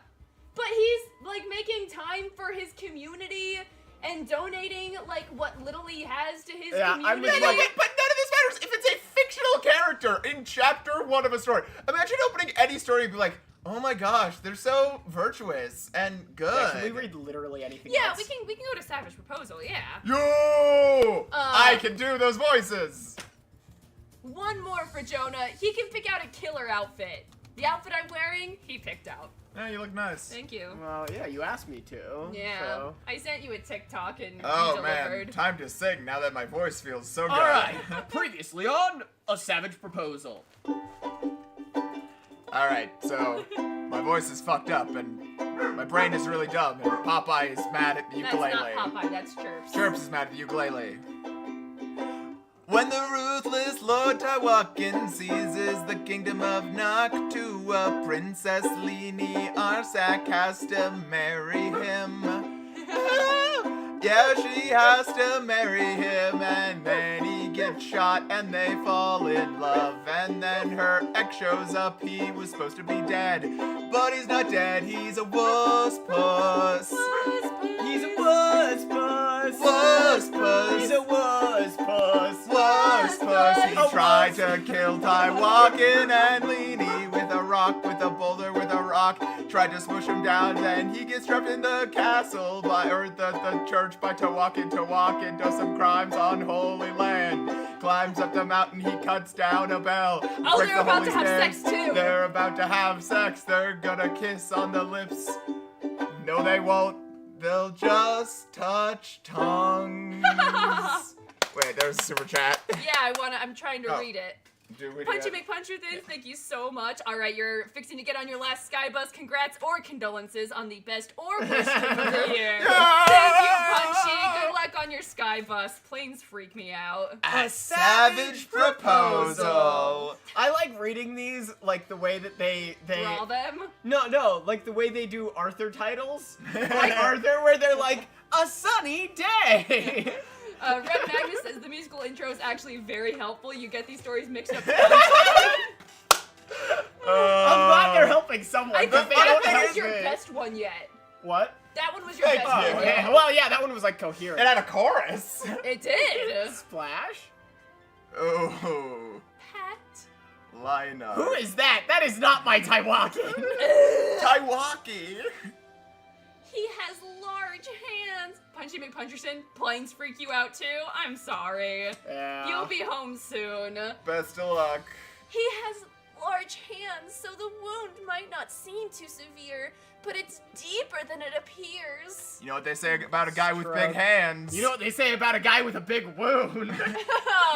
But he's like making time for his community and donating like what little he has to his Yeah, I'm community. just No, like- but none of this matters if it's a fictional character in chapter 1 of a story. Imagine opening any story and be like, oh my gosh, they're so virtuous and good. Yeah, can we read literally anything Yeah, else? we can go to Savage Proposal. Yeah. Yo! I can do those voices. One more for Jonah. He can pick out a killer outfit. The outfit I'm wearing, he picked out. Yeah, you look nice. Thank you. Well, yeah, you asked me to. Yeah. So. I sent you a TikTok and Oh you man, delivered. time to sing now that my voice feels so good. All right. Previously on A Savage Proposal. All right, so my voice is fucked up and my brain is really dumb and Popeye is mad at the That's ukulele. not Popeye, that's Chirps. Chirps is mad at the ukulele. When the ruthless Lord Taiwakan seizes the kingdom of Noctua, Princess Lini Arsak has to marry him. Yeah, she has to marry him, and then he gets shot, and they fall in love. And then her ex shows up, he was supposed to be dead, but he's not dead, he's a wuss puss. He's a wuss puss. Wuss puss. He's a wuss puss. Wuss puss. He A tried wuss. to kill Taiwakan and Leanie with a rock, with a boulder, with a rock. Tried to smush him down, then he gets trapped in the castle or the church by Taiwakan. Taiwakan does some crimes on Holy Land. Climbs up the mountain, he cuts down a bell. Oh, breaks they're the about holy to have stairs. sex, too. They're about to have sex. They're gonna kiss on the lips. No, they won't. They'll just touch tongues. Wait, there's a super chat. Yeah, I'm trying to Oh. read it. Do we Punchy do McPuncherthins, thank you so much. All right, you're fixing to get on your last Sky Bus. Congrats or condolences on the best or worst trip of the year. Thank you, Punchy. Good luck on your Sky Bus. Planes freak me out. A savage proposal. I like reading these like the way that they Draw them. No, like the way they do Arthur titles. Like Arthur, where they're like a sunny day. Red Magnus says the musical intro is actually very helpful. You get these stories mixed up. I'm glad they're helping someone. I but think they that don't one think was your it's- best one yet. What? That one was your Thank best you. one Oh, yet. yeah. Well, yeah, that one was like coherent. It had a chorus. It did. Splash? Oh, Pat. line up. Who is that? That is not my Taiwakan. Taiwaki? He has large hands. Punchy McPuncherson, planes freak you out too? I'm sorry. Yeah. You'll be home soon. Best of luck. He has large hands, so the wound might not seem too severe, but it's deeper than it appears. You know what they say about a guy with Shrug. big hands? You know what they say about a guy with a big wound?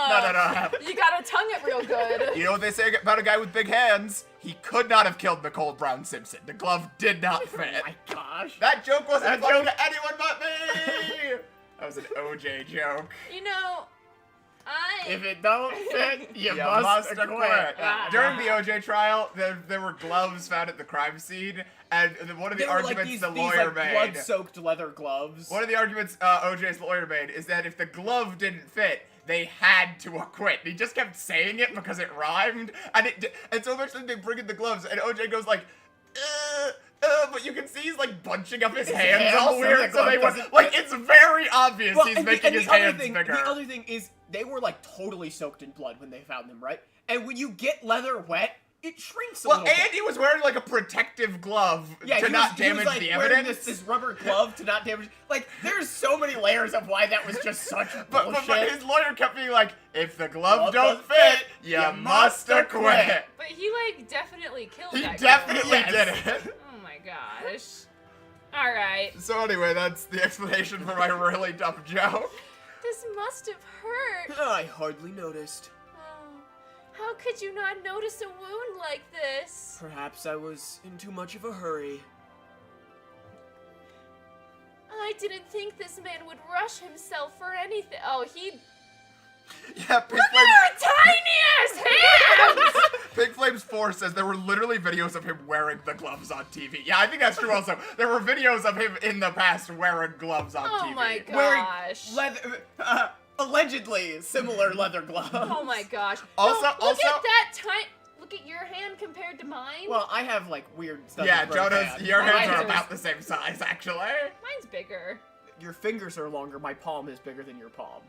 No. You gotta tongue it real good. You know what they say about a guy with big hands? He could not have killed Nicole Brown Simpson. The glove did not fit. Oh my gosh. That joke wasn't That funny joke- to anyone but me! That was an OJ joke. You know, If it don't fit, you You must acquit. acquit. During the OJ trial, there were gloves found at the crime scene, and one of the They were like arguments these, the these lawyer like made. blood-soaked leather gloves. One of the arguments OJ's lawyer made is that if the glove didn't fit, they had to acquit. He just kept saying it because it rhymed, and so eventually they bring in the gloves, and OJ goes like, But you can see he's like bunching up his hands hands all so weird, the so they glove were doesn't like fit. it's very obvious Well, he's and making his hands bigger. The other thing is they were like totally soaked in blood when they found them, right? And when you get leather wet, it shrinks a Well, little and bit. he was wearing like a protective glove Yeah, to not he was, damage like, the wearing evidence. this rubber glove to not damage. Like, there's so many layers of why that was just such But bullshit. his lawyer kept being like, if the glove Glove don't don't fit, fit, you you must must acquit. acquit. But he like definitely killed He that definitely girl. did Yes. it. Oh my gosh. All right. So anyway, that's the explanation for my really dumb joke. This must have hurt. I hardly noticed. Oh, how could you not notice a wound like this? Perhaps I was in too much of a hurry. I didn't think this man would rush himself for anything. Oh, he. Yeah, Pink Look Flame. at her tiny ass hands! Pink Flames 4 says there were literally videos of him wearing the gloves on TV. Yeah, I think that's true also. There were videos of him in the past wearing gloves on Oh TV. my Wearing gosh. leather, allegedly similar leather gloves. Oh my gosh. Also- No, look also- at that tiny. Look at your hand compared to mine. Well, I have like weird stuff. Yeah, with both Jonah's, hands. your hands Mine are is- about the same size, actually. Mine's bigger. Your fingers are longer. My palm is bigger than your palm.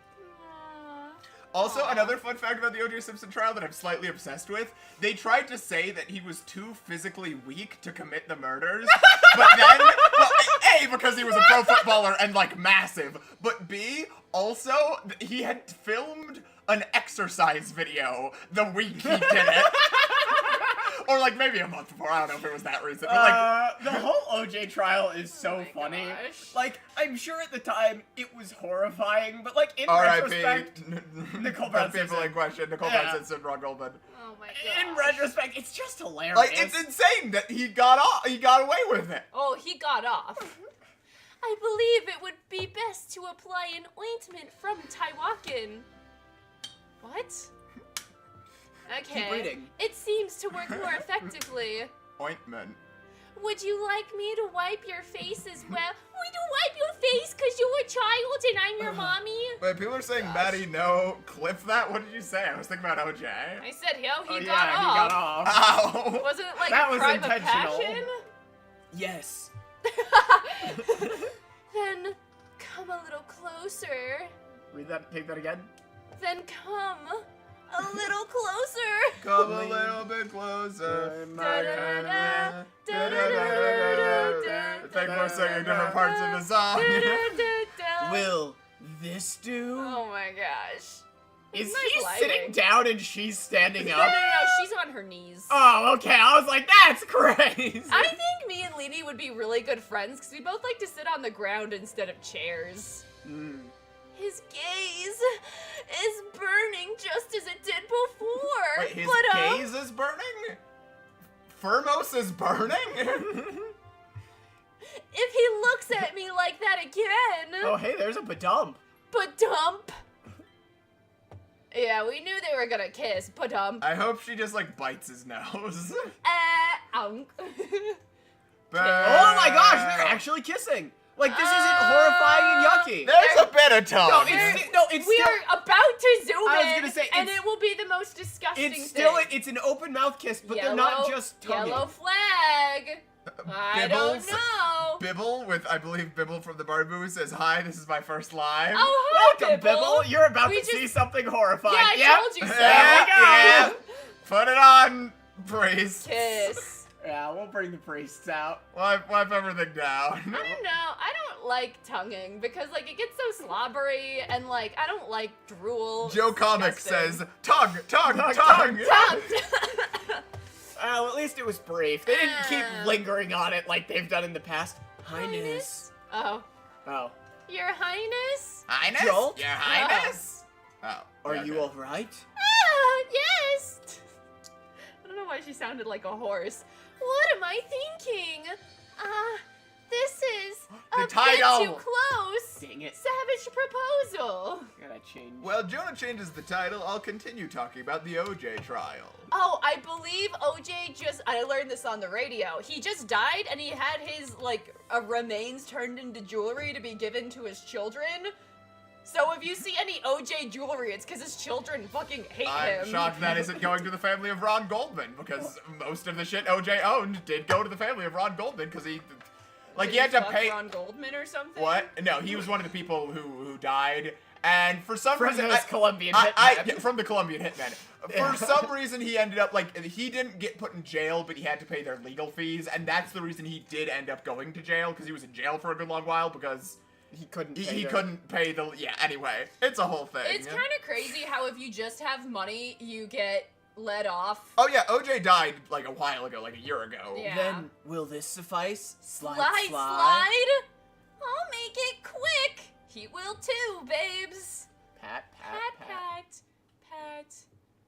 Aw. Also, Aw. another fun fact about the O.J. Simpson trial that I'm slightly obsessed with, they tried to say that he was too physically weak to commit the murders, but then, well, A, because he was a pro footballer and, like, massive, but B, also, he had filmed an exercise video the week he did it. Or, like, maybe a month before, I don't know if it was that recent, but, like, The whole OJ trial is so my funny. gosh. Like, I'm sure at the time it was horrifying, but like in R.I.P. retrospect, Nicole the Brown people Simpson. in question, Nicole Yeah. Brown Simpson, Ron Goldman. Oh my god. in retrospect, it's just hilarious. Like, it's insane that he got away with it. Oh, he got off. I believe it would be best to apply an ointment from Taiwakan. What? Okay. Keep reading. It seems to work more effectively. Ointment. Would you like me to wipe your face as well? Would you wipe your face because you're a child and I'm your mommy? Wait, people are saying, Maddie, no, clip that? What did you say? I was thinking about OJ. I said, he Oh, got yeah, off. he got off. Ow! Wasn't it like That a was crime of intentional. passion? Yes. Then come a little closer. Read that. Take that again. Then come a little closer. Come a little bit closer. Da-da-da-da, da-da-da-da-da-da. Thank you for singing different parts of the song. Da-da-da-da. Will this do? Oh my gosh. Is nice he lighting. sitting down and she's standing No, up? she's on her knees. Oh, okay. I was like, that's crazy. I think me and Leni would be really good friends because we both like to sit on the ground instead of chairs. His gaze is burning just as it did before. Wait, his but, gaze is burning? Firmos is burning? if he looks at me like that again, Oh, hey, there's a badump. ba-dump. Yeah, we knew they were gonna kiss, ba-dump. I hope she just, like, bites his nose. Unk. Oh my gosh, they're actually kissing. Like, this isn't horrifying and yucky. There's a bit of tongue. No, it's We still, are about to zoom I was in, gonna say, and it's- it will be the most disgusting it's still, thing. it's an open mouth kiss, but they're not just tonguing. Yellow flag. I don't Bibbles. know. Bibble with, I believe, Bibble from the Barbie movie says, "Hi, this is my first live." Oh, hi, Welcome, Bibble. You're about We to see just- something horrifying. Yeah, I Yep. told you so. There we go. Yeah. Put it on, priest. Kiss. Yeah, we'll bring the priests out. Wipe everything down. I don't know. I don't like tonguing because like it gets so slobbery and like I don't like drool. Joe It's Comic disgusting. says, tongue. Tongue. Tongue. Well, at least it was brief. They didn't keep Ah. lingering on it like they've done in the past. Highness. Oh, Oh. Your Highness? Highness? Jolt? Your Highness? Oh. Are okay. you alright? Ah, yes. I don't know why she sounded like a horse. What am I thinking? This is The a title. bit too close. Dang it. Savage proposal. Gotta change. Well, Jonah changes the title. I'll continue talking about the OJ trial. Oh, I believe OJ I learned this on the radio. He just died and he had his, like, remains turned into jewelry to be given to his children. So if you see any OJ jewelry, it's because his children fucking hate him. I'm shocked that isn't going to the family of Ron Goldman, because most of the shit OJ owned did go to the family of Ron Goldman, because he had to pay. Ron Goldman or something? What? No, he was one of the people who died, and for some reason, Colombian hitman. from the Colombian hitman. For some reason, he ended up he didn't get put in jail, but he had to pay their legal fees, and that's the reason he did end up going to jail, because he was in jail for a good long while because. He couldn't pay the anyway, it's a whole thing. It's kind of crazy how if you just have money, you get let off. Oh yeah, OJ died like a while ago, like a year ago. Yeah. Then, will this suffice? Slide. I'll make it quick. He will too, babes. Pat. Pat.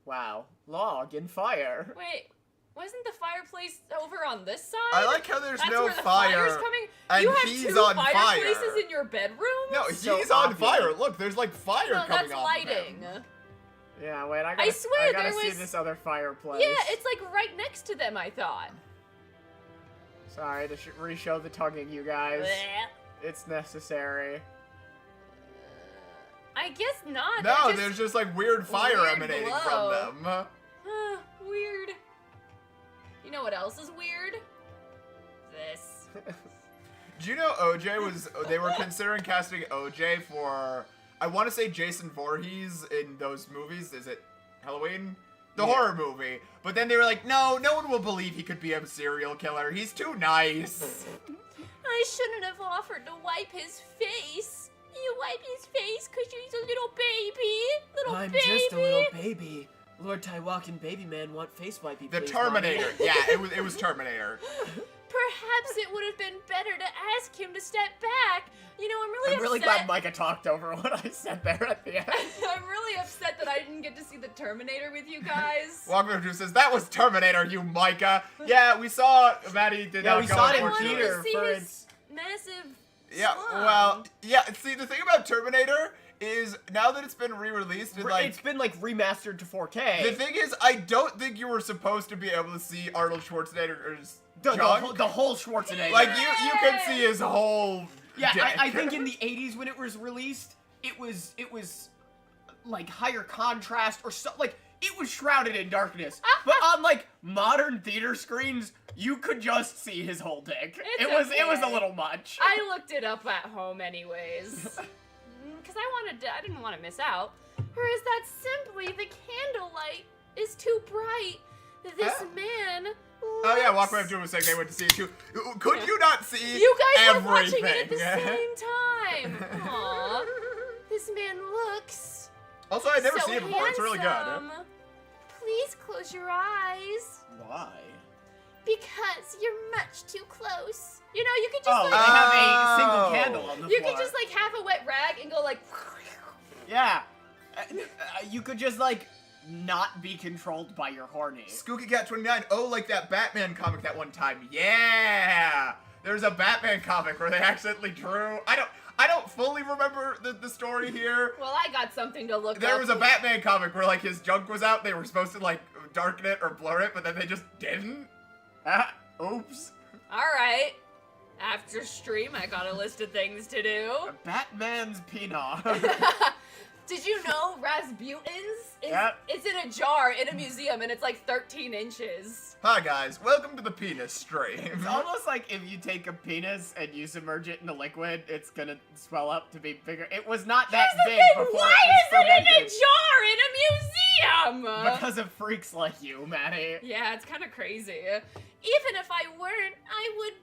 Wow. Log and fire. Wait, wasn't the fireplace over on this side? I like how there's That's no where the fire. fire's coming? And you have he's two on fireplaces fire. in your bedroom? No, he's So on obvious. fire. Look, there's like fire No, coming that's off lighting. of him. Yeah, wait, I swear gotta there see was- this other fireplace. Yeah, it's like right next to them, I thought. Sorry to re-show the tugging, you guys. Blech. It's necessary. I guess not. No, they're there's just like weird fire weird emanating glow. from them. Weird. You know what else is weird? This. Do you know they were considering casting OJ for, I want to say Jason Voorhees in those movies. Is it Halloween? The horror movie. But then they were like, no one will believe he could be a serial killer. He's too nice. I shouldn't have offered to wipe his face. You wipe his face because he's a little baby. I'm just a little baby. Lord Taiwakan Baby Man want face wipey, The please, Terminator. Mommy. Yeah, it was Terminator. Perhaps it would have been better to ask him to step back. You know, I'm really glad Micah talked over what I said there at the end. I'm really upset that I didn't get to see the Terminator with you guys. Walker Drew says, that was Terminator, you Micah. Yeah, we saw Maddie did Yeah, not we go saw it in unfortunately. theater see for his its... massive Yeah, slum. well, yeah, see, the thing about Terminator is now that it's been re-released, It's been like remastered to 4K. the thing is, I don't think you were supposed to be able to see Arnold Schwarzenegger's the junk. whole Schwarzenegger. Like, you can see his whole yeah, dick. I think in the 80s when it was released, it was like higher contrast or so, like it was shrouded in darkness. But on like modern theater screens, you could just see his whole dick. It was a little much. I looked it up at home anyways. Because I didn't want to miss out. Or is that simply the candlelight is too bright? This man Oh yeah, Walker Webtoon was saying they went to see it too. Could you not see You guys everything? were watching it at the same time. Aw. This man looks Also, I've never so seen it before. It's really good. handsome. Please close your eyes. Why? Because you're much too close. You know, you could just Oh, like they have a single candle on the you floor. could just like have a wet rag and go like Yeah. You could just like not be controlled by your horny. Skooky Cat 29. Oh, like that Batman comic that one time. Yeah! There's a Batman comic where they accidentally drew. I don't fully remember the story here. Well, I got something to look There up. was a Batman comic where like his junk was out. They were supposed to like darken it or blur it, but then they just didn't. Oops. Alright. After stream, I got a list of things to do. Batman's peanut. Did you know Rasputin's? Yep. It's in a jar in a museum and it's like 13 inches. Hi guys, welcome to the penis stream. It's almost like if you take a penis and you submerge it in a liquid, it's gonna swell up to be bigger. It was not that Here's the big thing, before why it is was it in a fermented. jar in a museum? Because of freaks like you, Maddie. Yeah, it's kind of crazy. Even if I weren't, I would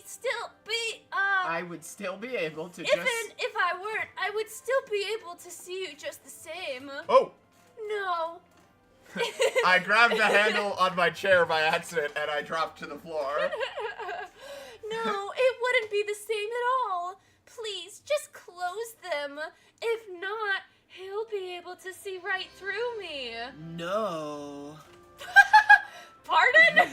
still be, I would still be able to if I weren't, I would still be able to see you just the same. Oh, No. I grabbed the handle on my chair by accident and I dropped to the floor. No, it wouldn't be the same at all. Please, just close them. If not, he'll be able to see right through me. No. Pardon?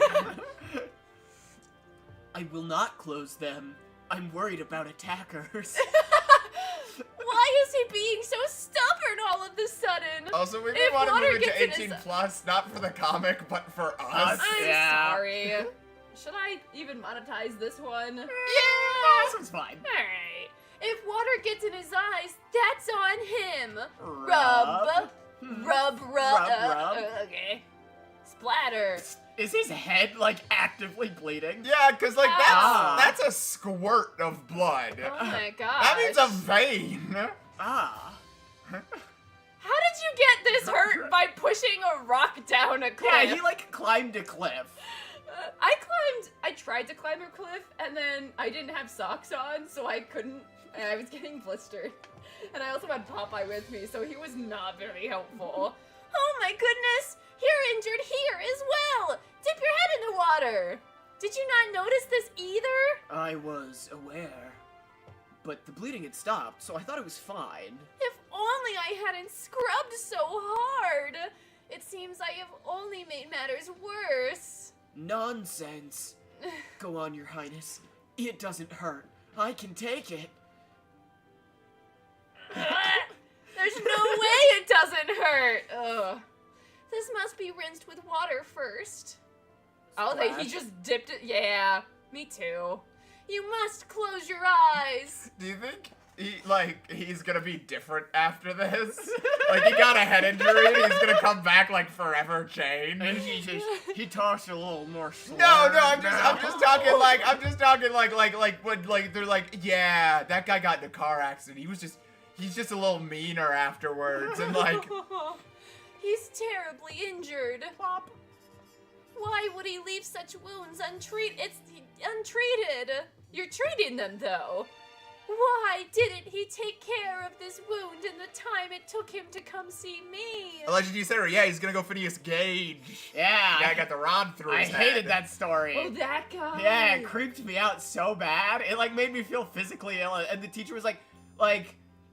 I will not close them. I'm worried about attackers. Why is he being so stubborn all of a sudden? Also, we may If want to water move it gets to in 18 his- plus, not for the comic, but for us. I'm Yeah. sorry. Should I even monetize this one? Yeah, this one's fine. Alright. If water whatever gets in his eyes, that's on him. Rub. Rub. Rub. Okay. Splatter. Is his head, like, actively bleeding? Yeah, because, like, Ah. that's a squirt of blood. Oh my gosh. That means a vein. Ah. How did you get this hurt by pushing a rock down a cliff? Yeah, he, like, climbed a cliff. I tried to climb a cliff, and then I didn't have socks on, so I couldn't, and I was getting blistered. And I also had Popeye with me, so he was not very helpful. Oh my goodness! You're injured here as well! Dip your head in the water! Did you not notice this either? I was aware. But the bleeding had stopped, so I thought it was fine. If only I hadn't scrubbed so hard! It seems I have only made matters worse. Nonsense. Go on, Your Highness. It doesn't hurt. I can take it. There's no way it doesn't hurt! Ugh. This must be rinsed with water first. Oh, he Splash. just dipped it. Yeah, me too. You must close your eyes. Do you think he's gonna be different after this? Like, he got a head injury and he's gonna come back, like, forever changed? And he talks a little more slurred. No, I'm just talking like when, like, they're like, yeah, that guy got in a car accident. He's just a little meaner afterwards, and, like... He's terribly injured. Plop. Why would he leave such wounds untreated? You're treating them, though. Why didn't he take care of this wound in the time it took him to come see me? Allegedly said, yeah, he's gonna go Phineas Gage. Yeah. The guy got the rod through his I head. hated that story. Oh, that guy. Yeah, it creeped me out so bad. It, like, made me feel physically ill, and the teacher was like,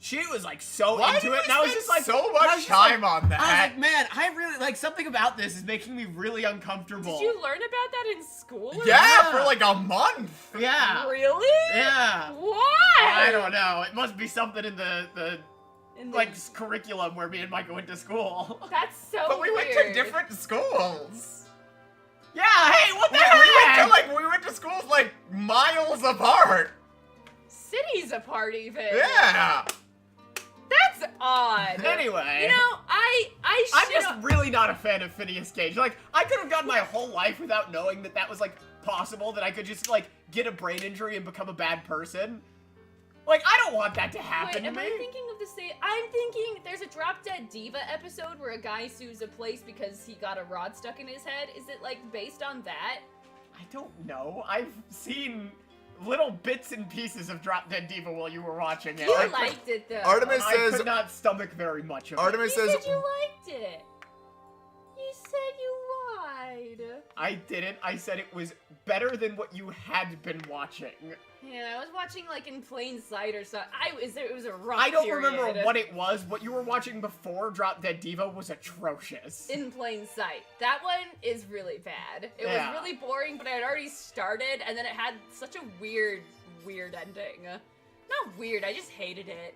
she was, like, so Why into do it, we and I was spend just like, so I was much just time like- on that? I was like, man, I really, like, something about this is making me really uncomfortable. Did you learn about that in school? or Yeah, Yeah. for like a month. Yeah. Really? Yeah. Why? I don't know. It must be something in the In the- like, curriculum where me and Micah went to school. That's so But we weird. went to different schools. Yeah, hey, what the We went to schools like miles apart. Cities apart, even. Yeah. That's odd. Anyway. You know, I'm just really not a fan of Phineas Gage. Like, I could have gone my whole life without knowing that was, like, possible, that I could just, like, get a brain injury and become a bad person. Like, I don't want that to happen Wait, am to me. I thinking of the same? I'm thinking there's a Drop Dead Diva episode where a guy sues a place because he got a rod stuck in his head. Is it, like, based on that? I don't know. I've seen little bits and pieces of Drop Dead Diva while you were watching it. You I liked it, though. Artemis I says. could not stomach very much of it. Artemis You says. said you liked it. You said you lied. I didn't. I said it was better than what you had been watching. Yeah, I was watching, like, in plain sight or something. It was a rough I don't period. remember what it was. What you were watching before Drop Dead Diva was atrocious. In plain sight. That one is really bad. It Yeah. was really boring, but I had already started, and then it had such a weird ending. Not weird, I just hated it.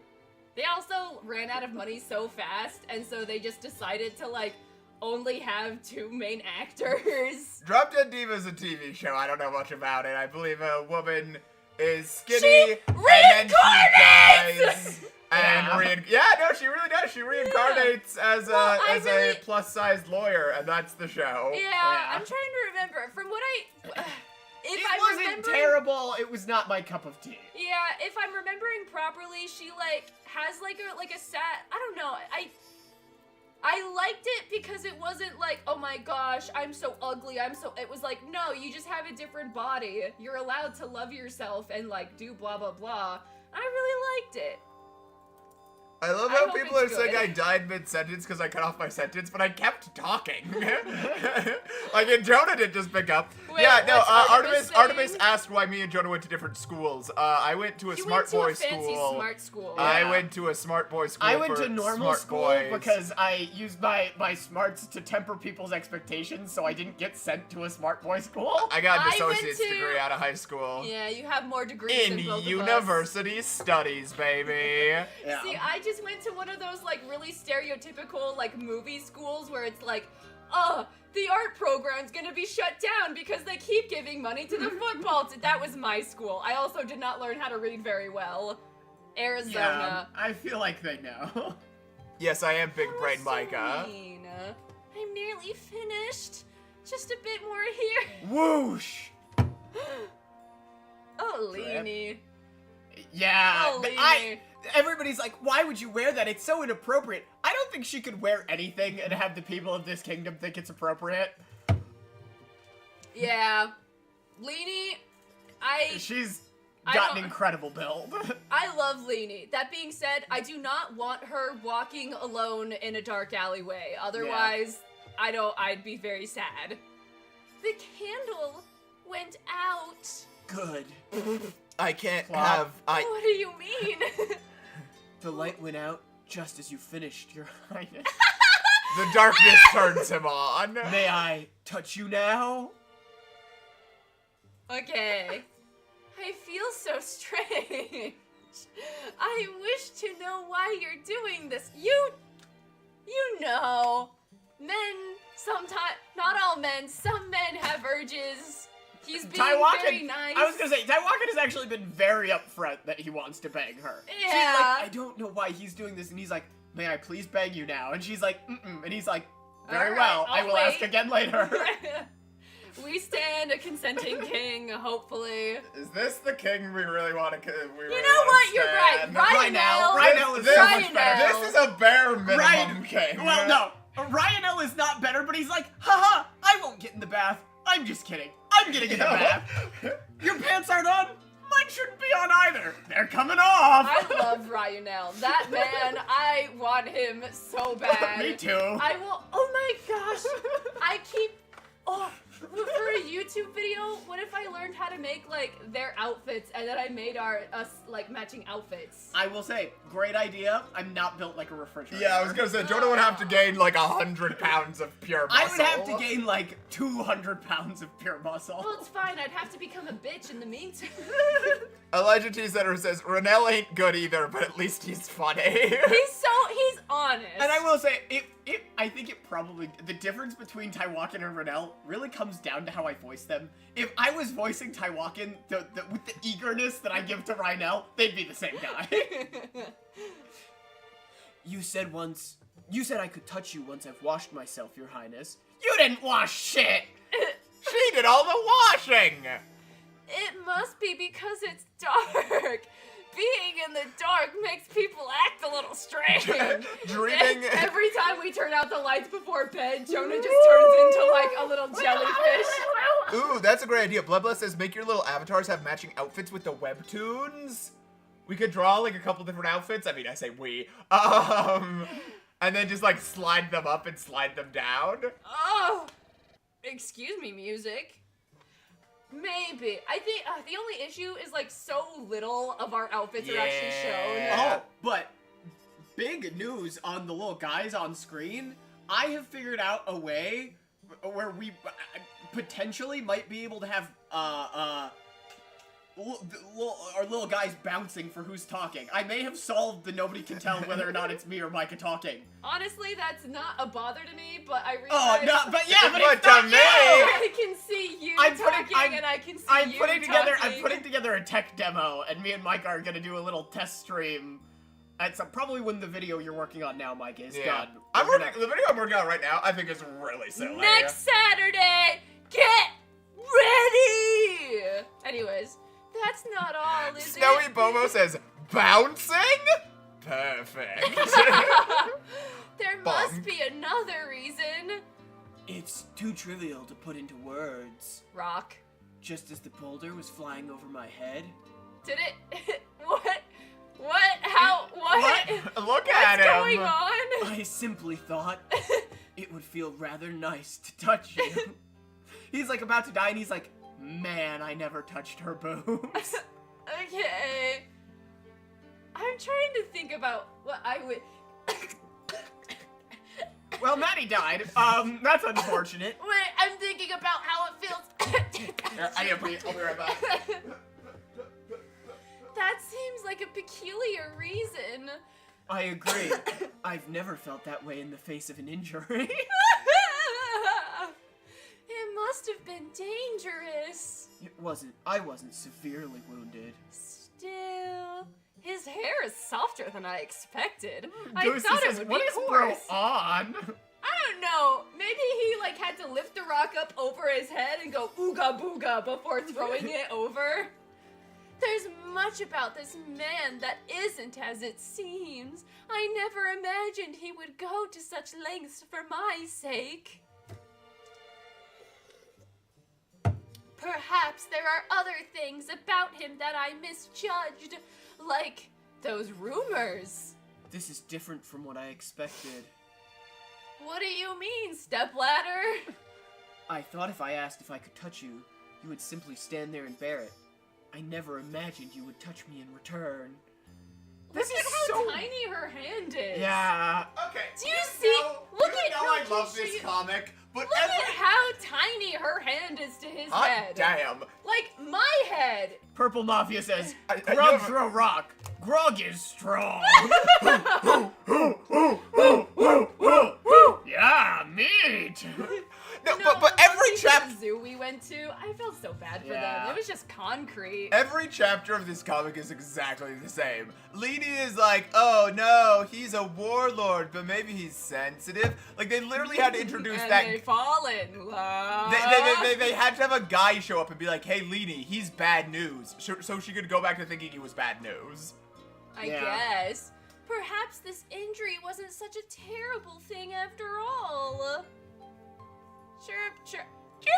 They also ran out of money so fast, and so they just decided to, like, only have 2 main actors. Drop Dead Diva is a TV show. I don't know much about it. I believe a woman is skinny She and then she reincarnates! dies. And she really does. She reincarnates as Well, I a really- plus-sized lawyer, and that's the show. Yeah, I'm trying to remember. From what It I'm wasn't remembering- terrible. It was not my cup of tea. Yeah, if I'm remembering properly, she, like, has, like a sad, I don't know, I liked it because it wasn't like, oh my gosh, I'm so ugly, it was like, no, you just have a different body. You're allowed to love yourself and, like, do blah, blah, blah. I really liked it. I love I how hope people it's are saying good. I died mid-sentence because I cut off my sentence, but I kept talking. Like, and Jonah did just pick up. Wait, yeah, no, what's Artemis saying? asked why me and Jonah went to different schools. I went to a You smart went to boy a fancy school. smart school. I Yeah. went to a smart boy school. I went for to normal smart school boys. because I used my smarts to temper people's expectations, so I didn't get sent to a smart boy school. I got an I went associate's to- degree out of high school. Yeah, you have more degrees In than both of us. university studies, baby. Yeah. See, I just went to one of those, like, really stereotypical, like, movie schools where it's like, the art program's gonna be shut down because they keep giving money to the football team. That was my school. I also did not learn how to read very well. Arizona. I feel like they know. Yes, I am big Oh, brain so Micah. mean. I'm nearly finished. Just a bit more here. Whoosh! Oh, Leanie. Yeah, Oh, Leanie. everybody's like, why would you wear that? It's so inappropriate. I don't think she could wear anything and have the people of this kingdom think it's appropriate. Yeah. Leanie, She's I got an don't- incredible build. I love Leanie. That being said, I do not want her walking alone in a dark alleyway. Otherwise, I'd be very sad. The candle went out. Good. I can't Plop. have. What do you mean? The light went out just as you finished, Your Highness. The darkness turns him on. May I touch you now? Okay. I feel so strange. I wish to know why you're doing this. You know, men sometimes, not all men, some men have urges. He's being very nice. I was gonna say, Tywalkin has actually been very upfront that he wants to bang her. She's Yeah. like, I don't know why he's doing this, and he's like, may I please bang you now? And she's like, mm-mm. And he's like, very Alright, well, I I'll will ask wait." again later. We stand a consenting king, hopefully. Is this the king we really want to? You know what? You're right. Ryanel. Ryanel is This- so much better. Ryanel. This is a bare minimum Ryan- king. Well, no. Ryanel is not better, but he's like, haha, I won't get in the bath. I'm just kidding. I'm getting in the bath. Your pants aren't on? Mine shouldn't be on either. They're coming off. I love Ryanel. That man, I want him so bad. Me too. I will. Oh my gosh. I keep. Oh, for a YouTube video, what if I learned how to make like their outfits and then I made us like matching outfits? I will say, great idea. I'm not built like a refrigerator. Yeah, I was gonna say Jonah would have to gain like 100 pounds of pure muscle. I would have to gain like 200 pounds of pure muscle. Well, it's fine. I'd have to become a bitch in the meantime. Elijah T. Setter says Renell ain't good either, but at least he's funny. He's honest. And I will say, I think it probably, the difference between Tywalkin and Renell really comes down to how I voice them. If I was voicing Tywalkin with the eagerness that I give to Rynell, they'd be the same guy. You said I could touch you once I've washed myself, Your Highness. You didn't wash shit! She did all the washing. It must be because it's dark. Being in the dark makes people act a little strange. Dreaming. Every time we turn out the lights before bed, Jonah just turns into like a little jellyfish. Ooh, that's a great idea. Bloodlust says make your little avatars have matching outfits with the webtoons. We could draw like a couple different outfits. I mean, I say we. And then just like slide them up and slide them down. Oh, excuse me, music. Maybe. I think the only issue is like so little of our outfits are actually shown. Yeah. Oh, but big news on the little guys on screen. I have figured out a way where we potentially might be able to have our little guys bouncing for who's talking. I may have solved the nobody can tell whether or not it's me or Micah talking. Honestly, that's not a bother to me, but I realize Oh, no, but yeah, but But it's not to you! me- I can see you I'm talking and I can see I'm you putting talking. together a tech demo, and me and Micah are gonna do a little test stream. At probably when the video you're working on now, Micah, is done. I'm We're working. The video I'm working on right now, I think is really silly. Next Saturday, get ready! Anyways, that's not all, is Snowy it? Bobo says bouncing. Perfect. There must be another reason. It's too trivial to put into words. Rock. Just as the boulder was flying over my head. Did it? What? What? How? What? Look at What's him. going on? I simply thought it would feel rather nice to touch you. He's like about to die, and he's like, man, I never touched her boobs. Okay. I'm trying to think about what I would. Well, Maddie died. That's unfortunate. Wait, I'm thinking about how it feels. I'll be right back. That seems like a peculiar reason. I agree. I've never felt that way in the face of an injury. It must have been dangerous. It wasn't. I wasn't severely wounded. Still, his hair is softer than I expected. I Goosey thought says, it would what be is bro coarse. on? I don't know. Maybe he like had to lift the rock up over his head and go ooga booga before throwing it over. There's much about this man that isn't as it seems. I never imagined he would go to such lengths for my sake. Perhaps there are other things about him that I misjudged, like those rumors. This is different from what I expected. What do you mean, stepladder? I thought if I asked if I could touch you, you would simply stand there and bear it. I never imagined you would touch me in return. This This Look is at how so- tiny her hand is. Yeah. Okay. Do you see? Look you at know no, I can love you- this comic, but Look at how tiny her hand is to his hot head. damn. Like my head. Purple Mafia says, I- Grog you- throw rock. Grog is strong. Yeah, meat. No, No, but every the chapter. zoo we went to, I felt so bad for them. Yeah. It was just concrete. Every chapter of this comic is exactly the same. Leedy is like, oh no, he's a warlord, but maybe he's sensitive. Like, they literally had to introduce and that. they fall in love. They had to have a guy show up and be like, hey, Leedy, he's bad news. So she could go back to thinking he was bad news. I Yeah. guess. Perhaps this injury wasn't such a terrible thing after all. Sure.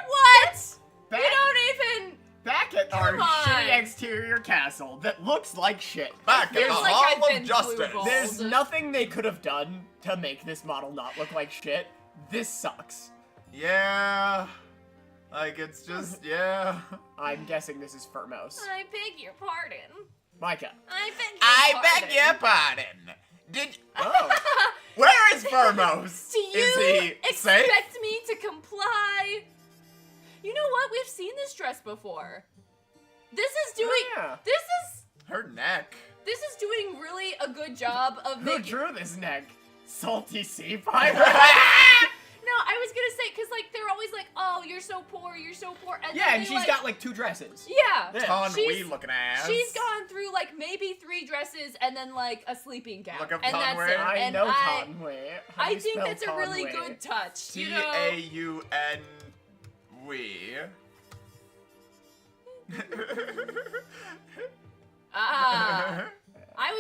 What? Back- You don't even. Back at our Come on. shitty exterior castle that looks like shit. Back at the Feels like Hall I've been of Justice. blue-balled. There's nothing they could have done to make this model not look like shit. This sucks. Yeah. Like, it's just, yeah. I'm guessing this is Firmos. I beg your pardon. Micah. I beg your pardon. Did. Oh. Where is Firmos? Do you Is he safe? expect me to comply? You know what? We've seen this dress before. This is doing. yeah. Her neck. This is doing really a good job of Who making. drew this neck? Salty sea pirate. No, I was gonna say because like they're always like, oh, you're so poor, and Yeah, then and they, she's like, got like 2 dresses. yeah. Yeah. Ton She's- wee looking ass. She's gone through like maybe 3 dresses and then like a sleeping gown, Look up and that's Conway. it. I and know Conway. How do I you think spell that's a really Conway? good touch. You know, T-A-U-N we. I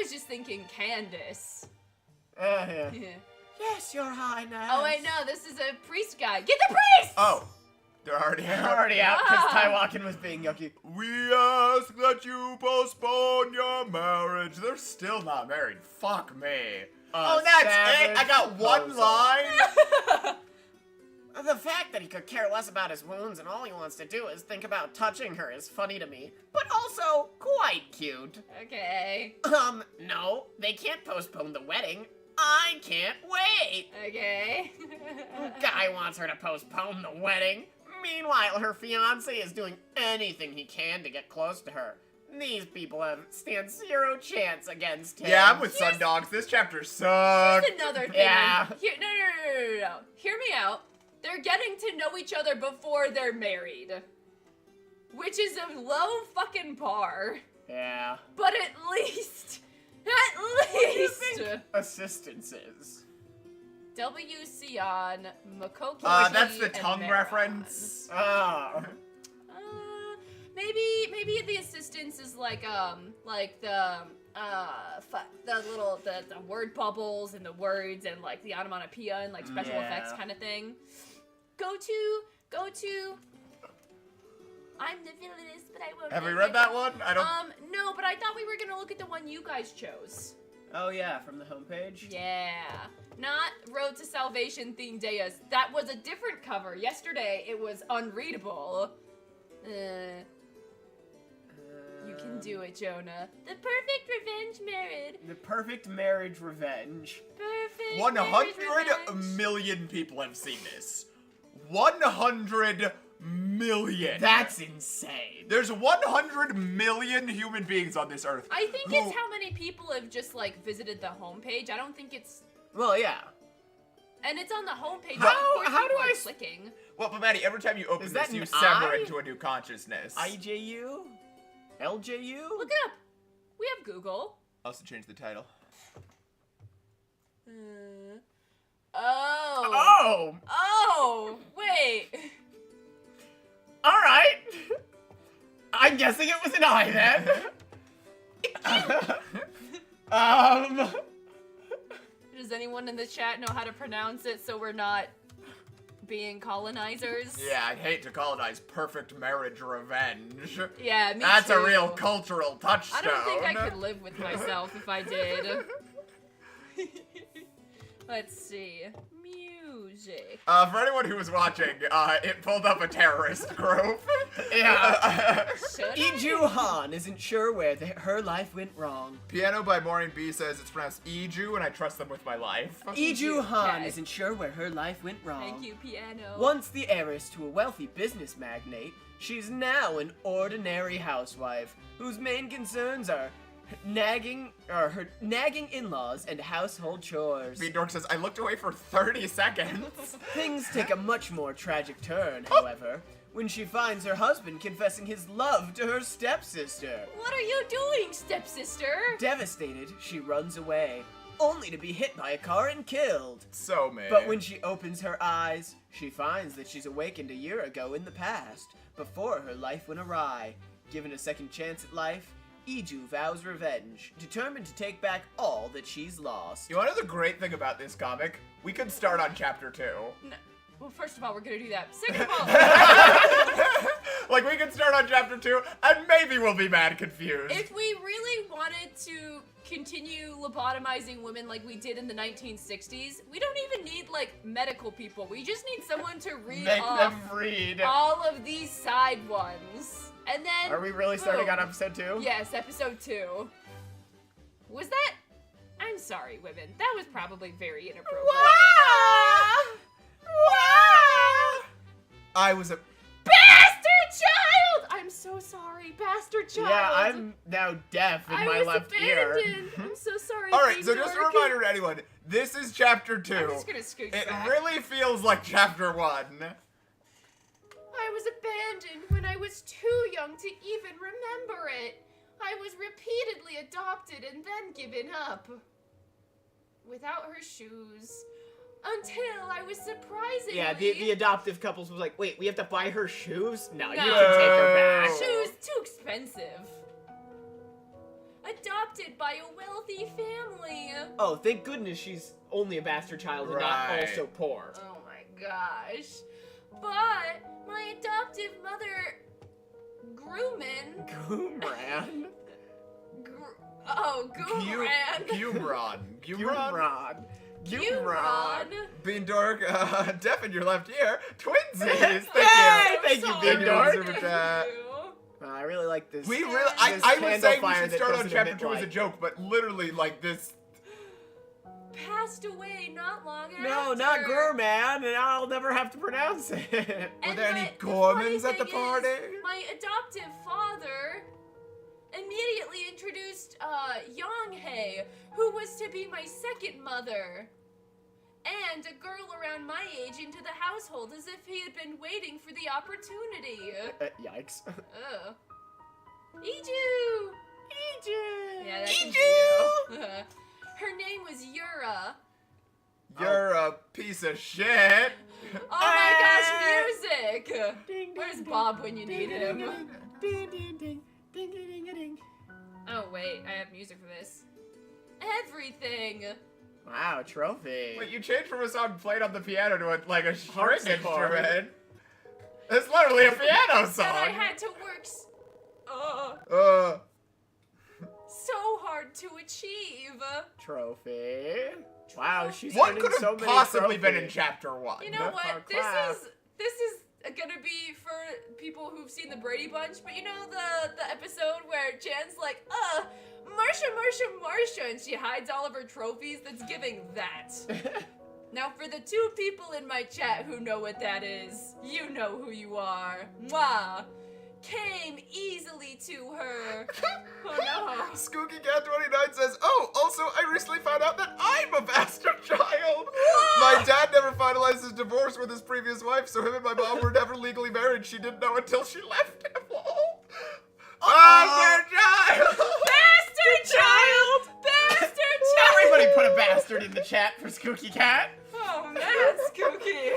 was just thinking Candace. Yeah. Yeah. Yes, your highness. Oh wait, no, this is a priest guy. Get the priest! Oh, they're already They're out. already out because Ah. Taiwakin was being yucky. We ask that you postpone your marriage. They're still not married. Fuck me. Oh, that's it. I got one proposal. line. The fact that he could care less about his wounds and all he wants to do is think about touching her is funny to me, but also quite cute. Okay. No, they can't postpone the wedding. I can't wait. Okay. Guy wants her to postpone the wedding. Meanwhile, her fiance is doing anything he can to get close to her. These people stand 0 chance against him. Yeah, I'm with Sundogs. This chapter sucks. Here's another thing. Yeah. No. Hear me out. They're getting to know each other before they're married. Which is a low fucking bar. Yeah. But at least. Assistances. WC on Makoki. That's the and tongue Maron. reference. Oh. Maybe the assistance is like the word bubbles and the words and like the onomatopoeia and like special Yeah. effects kind of thing. Go to. I'm the villainess, but I won't. Have we name read it. that one? I don't. No, but I thought we were gonna look at the one you guys chose. Oh yeah, from the homepage? Yeah. Not Road to Salvation themed Deus. That was a different cover. Yesterday it was unreadable. You can do it, Jonah. The perfect revenge marriage. The perfect marriage revenge. Perfect 100 marriage revenge. million people have seen this. 100 million. That's insane. There's 100 million human beings on this earth. I think who- it's how many people have just like visited the homepage. I don't think it's, Well, yeah. and it's on the homepage. How- of course how do people I are s- clicking? Well, but Maddie, every time you open Is that this, you an sever I? into a new consciousness. IJU? LJU? Look it up. We have Google. also change the title. Oh. Oh, wait. All right. I'm guessing it was an I then. Does anyone in the chat know how to pronounce it so we're not being colonizers? Yeah, I'd hate to colonize perfect marriage revenge. Yeah, me That's too. a real cultural touchstone. I don't think I could live with myself if I did. Let's see. Music. For anyone who was watching, it pulled up a terrorist group. Yeah. Should Iju Han isn't sure where her life went wrong. Piano by Maureen B says it's pronounced Iju, and I trust them with my life. Iju Han Okay. isn't sure where her life went wrong. Thank you, piano. Once the heiress to a wealthy business magnate, she's now an ordinary housewife whose main concerns are her nagging in-laws and household chores. B-Dork says, I looked away for 30 seconds. Things take a much more tragic turn, however, when she finds her husband confessing his love to her stepsister. What are you doing, stepsister? Devastated, she runs away, only to be hit by a car and killed. So me. But when she opens her eyes, she finds that she's awakened a year ago in the past, before her life went awry. Given a second chance at life, Iju vows revenge, determined to take back all that she's lost. You want to know the great thing about this comic? We could start on chapter 2. No. Well, first of all, we're gonna do that. Second of all, Like, we could start on chapter 2, and maybe we'll be mad confused. if we really wanted to continue lobotomizing women like we did in the 1960s, we don't even need, like, medical people. We just need someone to read Make off them read. all of these side ones. And then... Are we really starting boom. on episode 2? Yes, episode 2. Was that... I'm sorry, women. That was probably very inappropriate. I was a... Bastard child! I'm so sorry, bastard child. Yeah, I'm now deaf in my left ear. I'm so sorry. Alright, so just a Beedork. reminder to anyone, this is chapter 2. I'm just gonna scoot It back. really feels like chapter 1. I was abandoned when I was too young to even remember it. I was repeatedly adopted and then given up. Without her shoes. Until I was surprisingly... Yeah, the adoptive couples was like, wait, we have to buy her shoes? No, you No. can take her back. Shoes too expensive. Adopted by a wealthy family. Oh, thank goodness she's only a bastard child and not Right. also poor. Oh my gosh. But my adoptive mother, Grumman... Goomran. Goomran. Gumron. Goomran. Gumron. Beendork, deaf in your left ear. Twinsies. Thank Hey, you. thank you, Sorry. Beendork. Super chat. I really like this. We really, This I was candle saying we fire should that start on doesn't chapter emit 2 as a light. joke, but literally, like, this... Passed away not long after. No, not Gourman, and I'll never have to pronounce it. Were And there any the Gormans funny at the thing party? is, my adoptive father immediately introduced Yonghae, who was to be my second mother, and a girl around my age into the household as if he had been waiting for the opportunity. Yikes. Ugh. Iju! Yeah, that's Iju! Her name was Yura. You're a piece of shit. Oh my gosh, music! Where's Bob when you need him? Ding, ding, ding. Ding, ding, ding, ding. Oh wait, I have music for this. Everything! Wow, trophy. Wait, you changed from a song played on the piano to a string Harpsichord. instrument. It's literally a piano That I song. had to work so hard to achieve. Trophy. Wow, she's What earning could have so many possibly been in trophies. chapter 1? You know what? Clap, This clap. is gonna be for people who've seen the Brady Bunch, but you know the episode where Jan's like, Marsha, and she hides all of her trophies? That's giving that. Now, for the 2 people in my chat who know what that is, you know who you are. Mwah! Came easily to her. Oh no. Skooky Cat 29 says, oh, also, I recently found out that I'm a bastard child. My dad never finalized his divorce with his previous wife, so him and my mom were never legally married. She didn't know until she left him. Bastard child! Bastard child! bastard in the chat for Skooky Cat. Oh man, Skooky.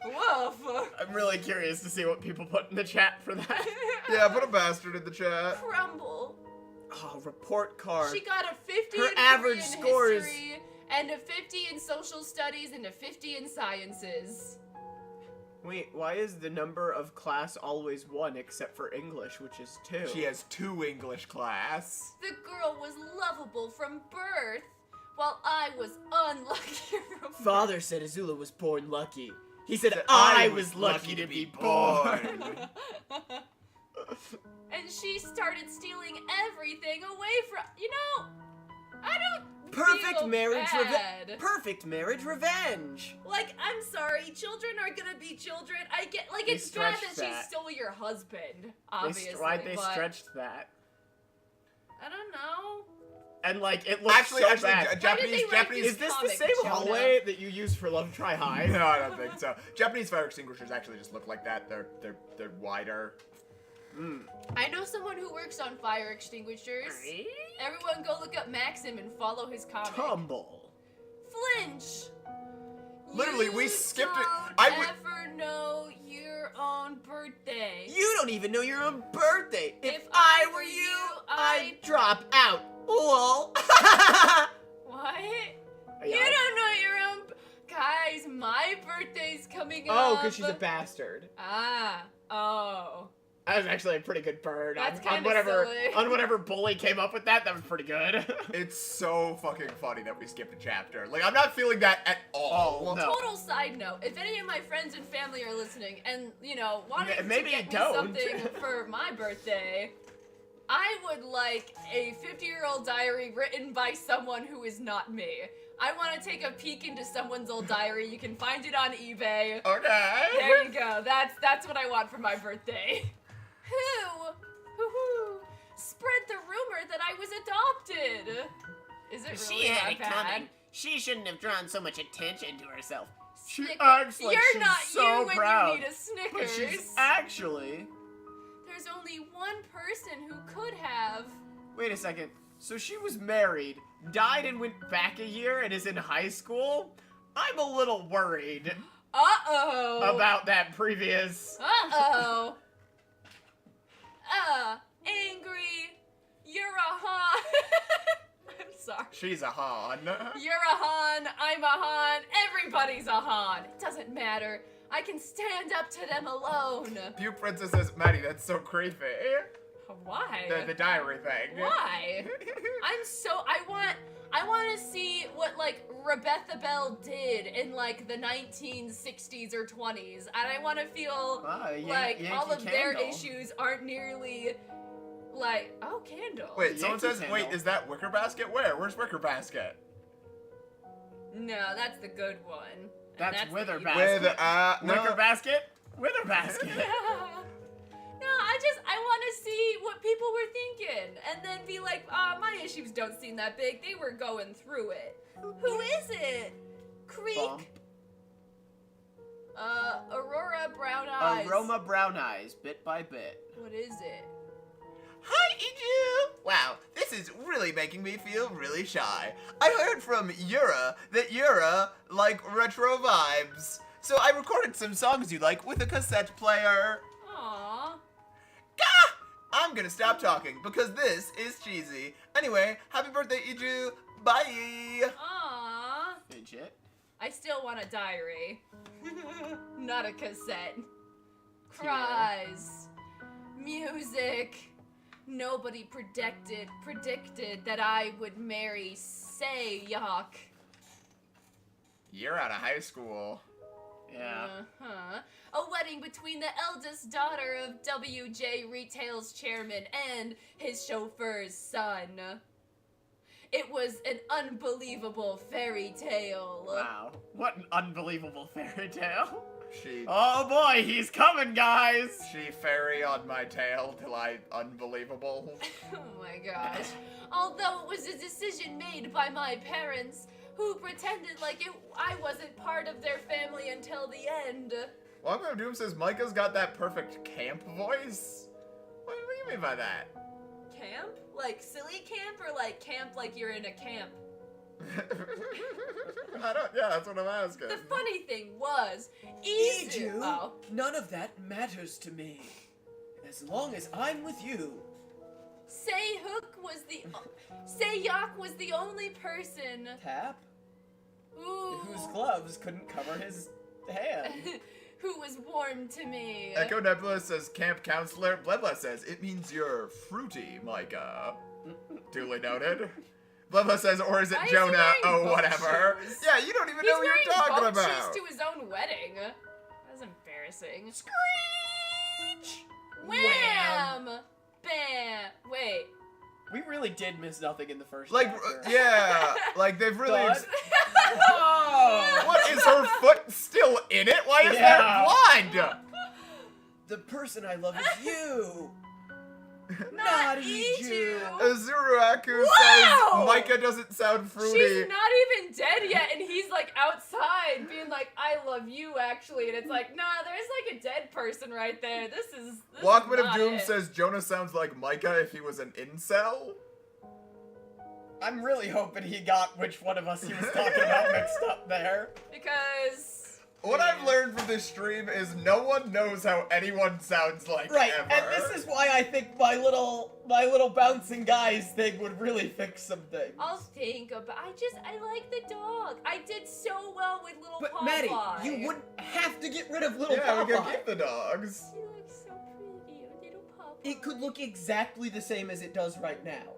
Woof. I'm really curious to see what people put in the chat for that. Yeah, put a bastard in the chat. Crumble. Oh, report card. She got a 50 Her in average Korean score is- history, and a 50 in social studies, and a 50 in sciences. Wait, why is the number of class always 1 except for English, which is 2? She has 2 English class. The girl was lovable from birth, while I was unlucky from birth. Father said Azula was born lucky. He said I was lucky to be born. And she started stealing everything away from, I don't Perfect feel marriage bad. Perfect marriage revenge. Like, I'm sorry, children are gonna be children. I get, like, They it's bad that stretched she that. stole your husband, obviously, Why'd they but stretched that? I don't know. And like it looks Actually, so bad. Why did Japanese, they write Japanese. Is this the comic, same Jonah? hallway that you use for Love Try High? No, I don't think so. Japanese fire extinguishers actually just look like that. They're wider. I know someone who works on fire extinguishers. Everyone go look up Maxim and follow his comic. Tumble. Flinch. Literally, we You skipped it. don't I would- ever know your own birthday. You don't even know your own birthday. If I were you, I'd drop out. Lol. What? Yeah. You don't know your own. Guys, my birthday's coming up. Oh, because she's a bastard. Oh. That was actually a pretty good burn. That's on kinda whatever silly. on whatever bully came up with that. That was pretty good. It's so fucking funny that we skipped a chapter. Like, I'm not feeling that at all. Oh, no. Total side note, if any of my friends and family are listening and, wanting Maybe to get don't. me something for my birthday, I would like a 50-year-old diary written by someone who is not me. I want to take a peek into someone's old diary. You can find it on eBay. Okay. There you go. That's what I want for my birthday. Who spread the rumor that I was adopted? Is it really that bad? She shouldn't have drawn so much attention to herself. She Snicker- acts like You're she's not so you when proud. you need a Snickers. But she's actually. There's only one person who could have. Wait a second. So she was married, died and went back a year and is in high school? I'm a little worried Uh-oh. about that previous. Uh-oh. Angry. You're a Han. I'm sorry. She's a Han. You're a Han. I'm a Han. Everybody's a Han. It doesn't matter. I can stand up to them alone. Pew Princess says, Maddie, that's so creepy. Why? The diary thing. Why? I want to see what, like, Rebecca Bell did in, like, the 1960s or 20s. And I want to feel like all of their issues aren't nearly, like, oh, Candle. Wait, someone Yankee says, Candle. wait, is that Wicker Basket? Where? Where's Wicker Basket? No, that's the good one. And That's the Wither evil Basket. With, Wicker no. basket? Wither basket. No, I want to see what people were thinking, and then be like, my issues don't seem that big. They were going through it. Who is it? Creek? Bump. Aurora Brown Eyes. Aroma Brown Eyes, bit by bit. What is it? Hi, Iju! Wow, this is really making me feel really shy. I heard from Yura that Yura like retro vibes. So I recorded some songs you like with a cassette player. Aww. Gah! I'm gonna stop talking because this is cheesy. Anyway, happy birthday, Iju. Bye! Aww. Fidget. I still want a diary. Not a cassette. Cries. Music. Nobody predicted that I would marry Sayok. You're out of high school. Yeah. Uh-huh. A wedding between the eldest daughter of WJ Retail's chairman and his chauffeur's son. It was an unbelievable fairy tale. Wow. What an unbelievable fairy tale. She Oh boy, he's coming, guys! fairy on my tail till I unbelievable. Oh my gosh. Although it was a decision made by my parents, who pretended like I wasn't part of their family until the end. Welcome to Doom says Micah's got that perfect camp voice. What do you mean by that? Camp? Like silly camp or like camp like you're in a camp? Yeah, that's what I'm asking. The funny thing was, Iju, Oh. none of that matters to me. As long as I'm with you. Seyhook was the only person Tap, who whose gloves couldn't cover his hand. who was warm to me. Echo Nebula says camp counselor. Blebla says it means you're fruity, Micah. Duly noted. Blebla says, or is it Why is he Jonah? wearing Oh, boat whatever. shoes? Yeah, you don't even He's know what wearing you're talking boat about. shoes to his own wedding. That's embarrassing. Screech! Wham! Bam! Wait. We really did miss nothing in the first Like, chapter. yeah, like they've really. Done. Oh! What is her foot still in it? Why is Yeah. there blood? The person I love is you. Not Iju. Iju. Azuraku Wow! says Micah doesn't sound fruity. She's not even dead yet, and he's like outside being like, I love you actually. And it's like, nah, there's like a dead person right there. This is Walkman of not Doom it. says Jonah sounds like Micah if he was an incel. I'm really hoping he got which one of us he was talking about mixed up there. Because What I've learned from this stream is no one knows how anyone sounds like Right, ever. and this is why I think my little bouncing guys thing would really fix some things. I'll think about. I like the dog. I did so well with little But Popeye. Maddie, you wouldn't have to get rid of little yeah, we can Popeye. keep the dogs. She looks so pretty, little Popeye. It could look exactly the same as it does right now.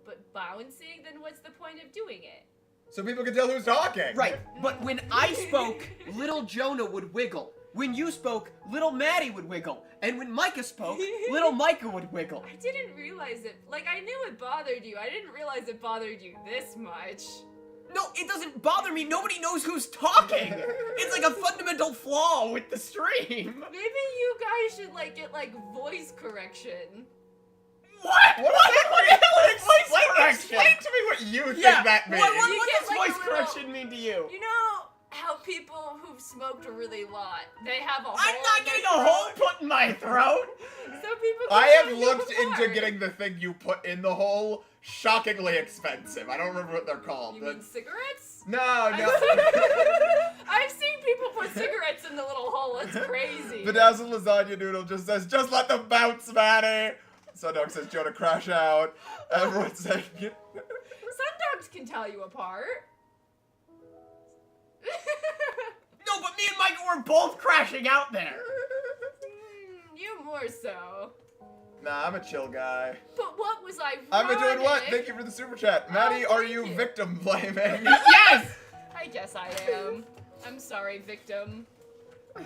But bouncing, then what's the point of doing it? So people can tell who's talking. Right, but when I spoke, little Jonah would wiggle. When you spoke, little Maddie would wiggle. And when Micah spoke, little Micah would wiggle. I didn't realize it. Like, I knew it bothered you. I didn't realize it bothered you this much. No, it doesn't bother me. Nobody knows who's talking. It's like a fundamental flaw with the stream. Maybe you guys should, like, get, like, voice correction. What? What the hell is voice correction? Explain to me what you think Yeah, that means. what You does get, like, voice a little- correction mean to you? You know how people who've smoked a really lot, they have a hole I'm not in their getting a hole throat? put in my throat. So people can I have tell you looked apart. into getting the thing you put in the hole. Shockingly expensive. I don't remember what they're called. You mean cigarettes? No, I've no. seen- I've seen people put cigarettes in the little hole. It's crazy. Bedazzled Lasagna Noodle just says, just let them bounce, Maddie. Sundog says, Jonah, crash out. Everyone's saying it. Some dogs can tell you apart. No, but me and Micah were both crashing out there. You more so. Nah, I'm a chill guy. But what was I I'm doing what? running? Thank you for the super chat. Maddie, are thank you you. victim blaming? Yes! I guess I am. I'm sorry, victim.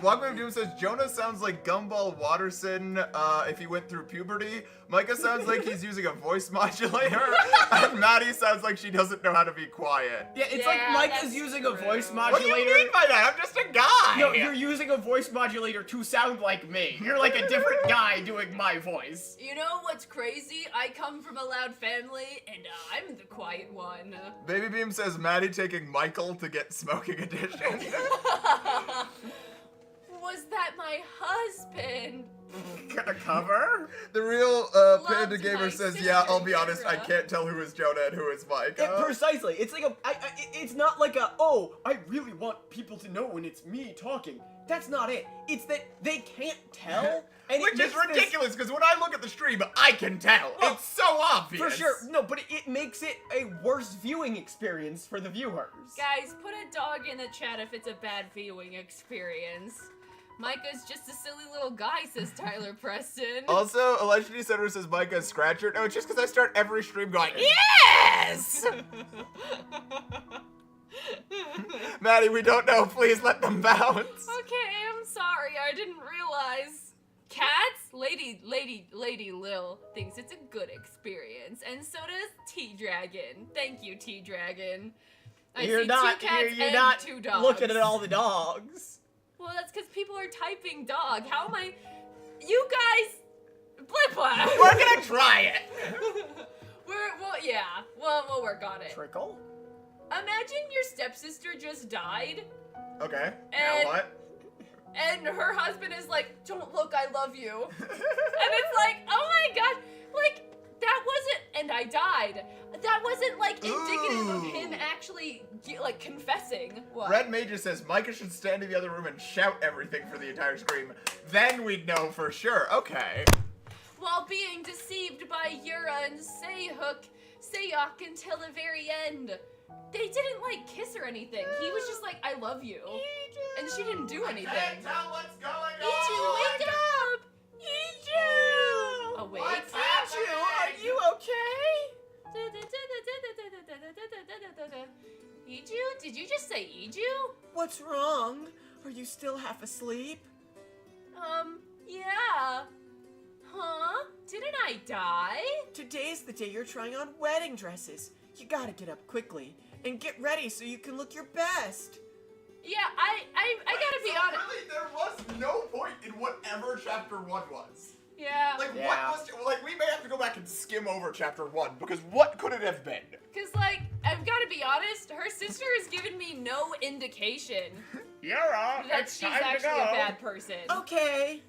Walkman of Doom says, Jonah sounds like Gumball Watterson if he went through puberty. Micah sounds like he's using a voice modulator. And Maddie sounds like she doesn't know how to be quiet. Yeah, it's Yeah, like Micah's that's using a true. voice What do modulator. you mean by that? I'm just a guy. No, you're using a voice modulator to sound like me. You're like a different guy doing my voice. You know what's crazy? I come from a loud family, and I'm the quiet one. Baby Beam says, Maddie taking Michael to get smoking edition. Was that my husband? Cover? The real Panda Loved Gamer my says, sister, yeah, I'll be honest, I Kara. can't tell who is Jonah and who is Micah. Precisely. It's like it's not like oh, I really want people to know when it's me talking. That's not it. It's that they can't tell. And Which it is makes this- ridiculous, because when I look at the stream, I can tell. Well, it's so obvious. For sure. No, but it makes it a worse viewing experience for the viewers. Guys, put a dog in the chat if it's a bad viewing experience. Micah's just a silly little guy, says Tyler Preston. Also, Allegedly Center says Micah is Scratcher. No, it's just because I start every stream going, yes! Maddie, we don't know. Please let them bounce. Okay, I'm sorry. I didn't realize. Cats? Lady Lil thinks it's a good experience, and so does T-Dragon. Thank you, T-Dragon. You're not two dogs. looking at all the dogs. Well, that's because people are typing dog. How am I? You guys, blip blap. We're gonna try it. We'll work on it. Trickle? Imagine your stepsister just died, Okay. And- Now what? and her husband is like, "Don't look, I love you," and it's like, "Oh my god, like that wasn't." And I died. That wasn't like indicative of Ooh. actually, like, confessing. What? Red Major says Micah should stand in the other room and shout everything for the entire scream. Then we'd know for sure. Okay. While being deceived by Yura and Sayok until the very end. They didn't, like, kiss or anything. He was just like, I love you. And she didn't do anything. I can't tell what's going Ichu, on. wake up! Ichu! Awake? What's Ichu, are you okay? Ichu? Did you just say Ichu? What's wrong? Are you still half asleep? Yeah. Huh? Didn't I die? Today's the day you're trying on wedding dresses. You gotta get up quickly and get ready so you can look your best. Yeah, I gotta be honest. Really, there was no point in whatever chapter 1 was. Yeah. Like, Yeah. what was... Like, we may have to go back and skim over chapter 1, because what could it have been? Because, like, I've gotta be honest, her sister has given me no indication Yara, that she's actually a bad person. Okay.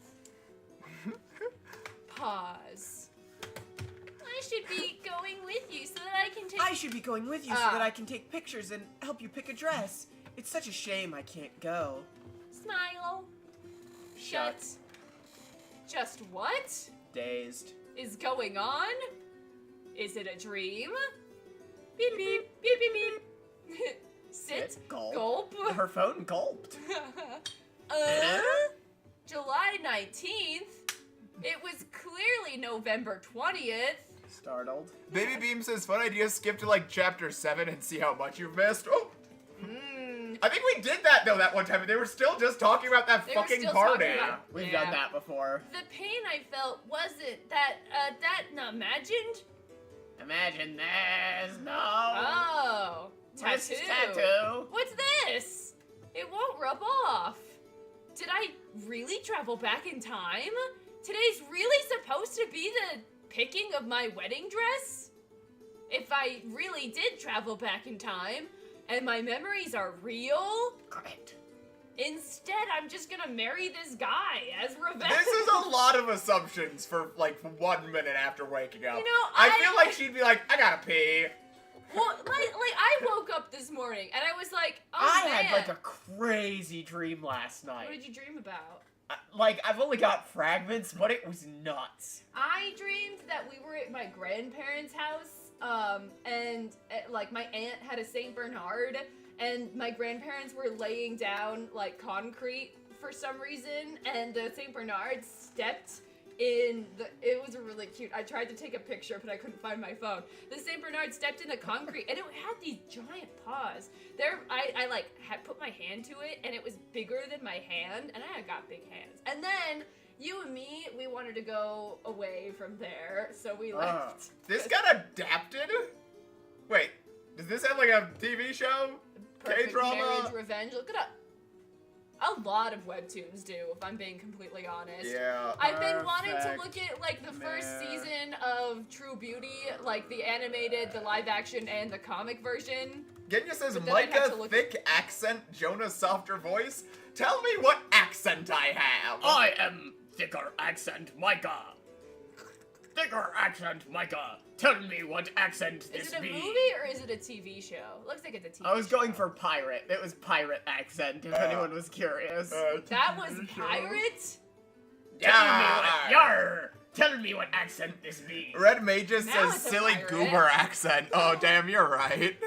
Pause. I should be going with you so that I can take... I should be going with you so that I can take pictures and help you pick a dress. It's such a shame I can't go. Smile. Shut. Just what Dazed. is going on? Is it a dream? Beep beep, beep beep beep. Sit. Gulp. Gulp. Her phone gulped. July 19th? It was clearly November 20th. Startled. Baby Beam says, fun idea, skip to, like, chapter 7 and see how much you've missed. Oh! I think we did that, though, that one time, and they were still just talking about that They were fucking still party. talking about- We've Yeah. done that before. The pain I felt wasn't that, imagined? Imagine this. No. Oh. What's this Tattoo. tattoo? What's this? It won't rub off. Did I really travel back in time? Today's really supposed to be the picking of my wedding dress? If I really did travel back in time, and my memories are real, Correct. instead I'm just gonna marry this guy as revenge. This is a lot of assumptions for, like, 1 minute after waking up. You know, I feel like she'd be like, I gotta pee. Well, like I woke up this morning and I was like, oh I man. had like a crazy dream last night. What did you dream about? Like, I've only got fragments, but it was nuts. I dreamed that we were at my grandparents' house, and like my aunt had a Saint Bernard, and my grandparents were laying down like concrete for some reason, and the Saint Bernard stepped in the. It was really cute. I tried to take a picture, but I couldn't find my phone. The Saint Bernard stepped in the concrete, and it had these giant paws. I like had put my hand to it, and it was bigger than my hand, and I got big hands. And then you and me, we wanted to go away from there, so we left. This got adapted? Wait, does this have, like, a TV show? Perfect K-drama? Marriage Revenge. Look it up. A lot of webtoons do, if I'm being completely honest. Yeah. I've been wanting to Perfect look at like the first Marriage. season of True Beauty, like the animated, the live action, and the comic version. Genya says, But then I'd have Micah, to look- thick accent, Jonah, softer voice. Tell me what accent I have. I am thicker accent Micah. Thicker accent Micah. Tell me what accent Is this it a be. movie or is it a TV show? Looks like it's a TV show. I was going for pirate. It was pirate accent, if anyone was curious. That was pirate? Tell me what accent this be. Red Mages Now says, it's a silly pirate. goober accent. Oh, damn, you're right.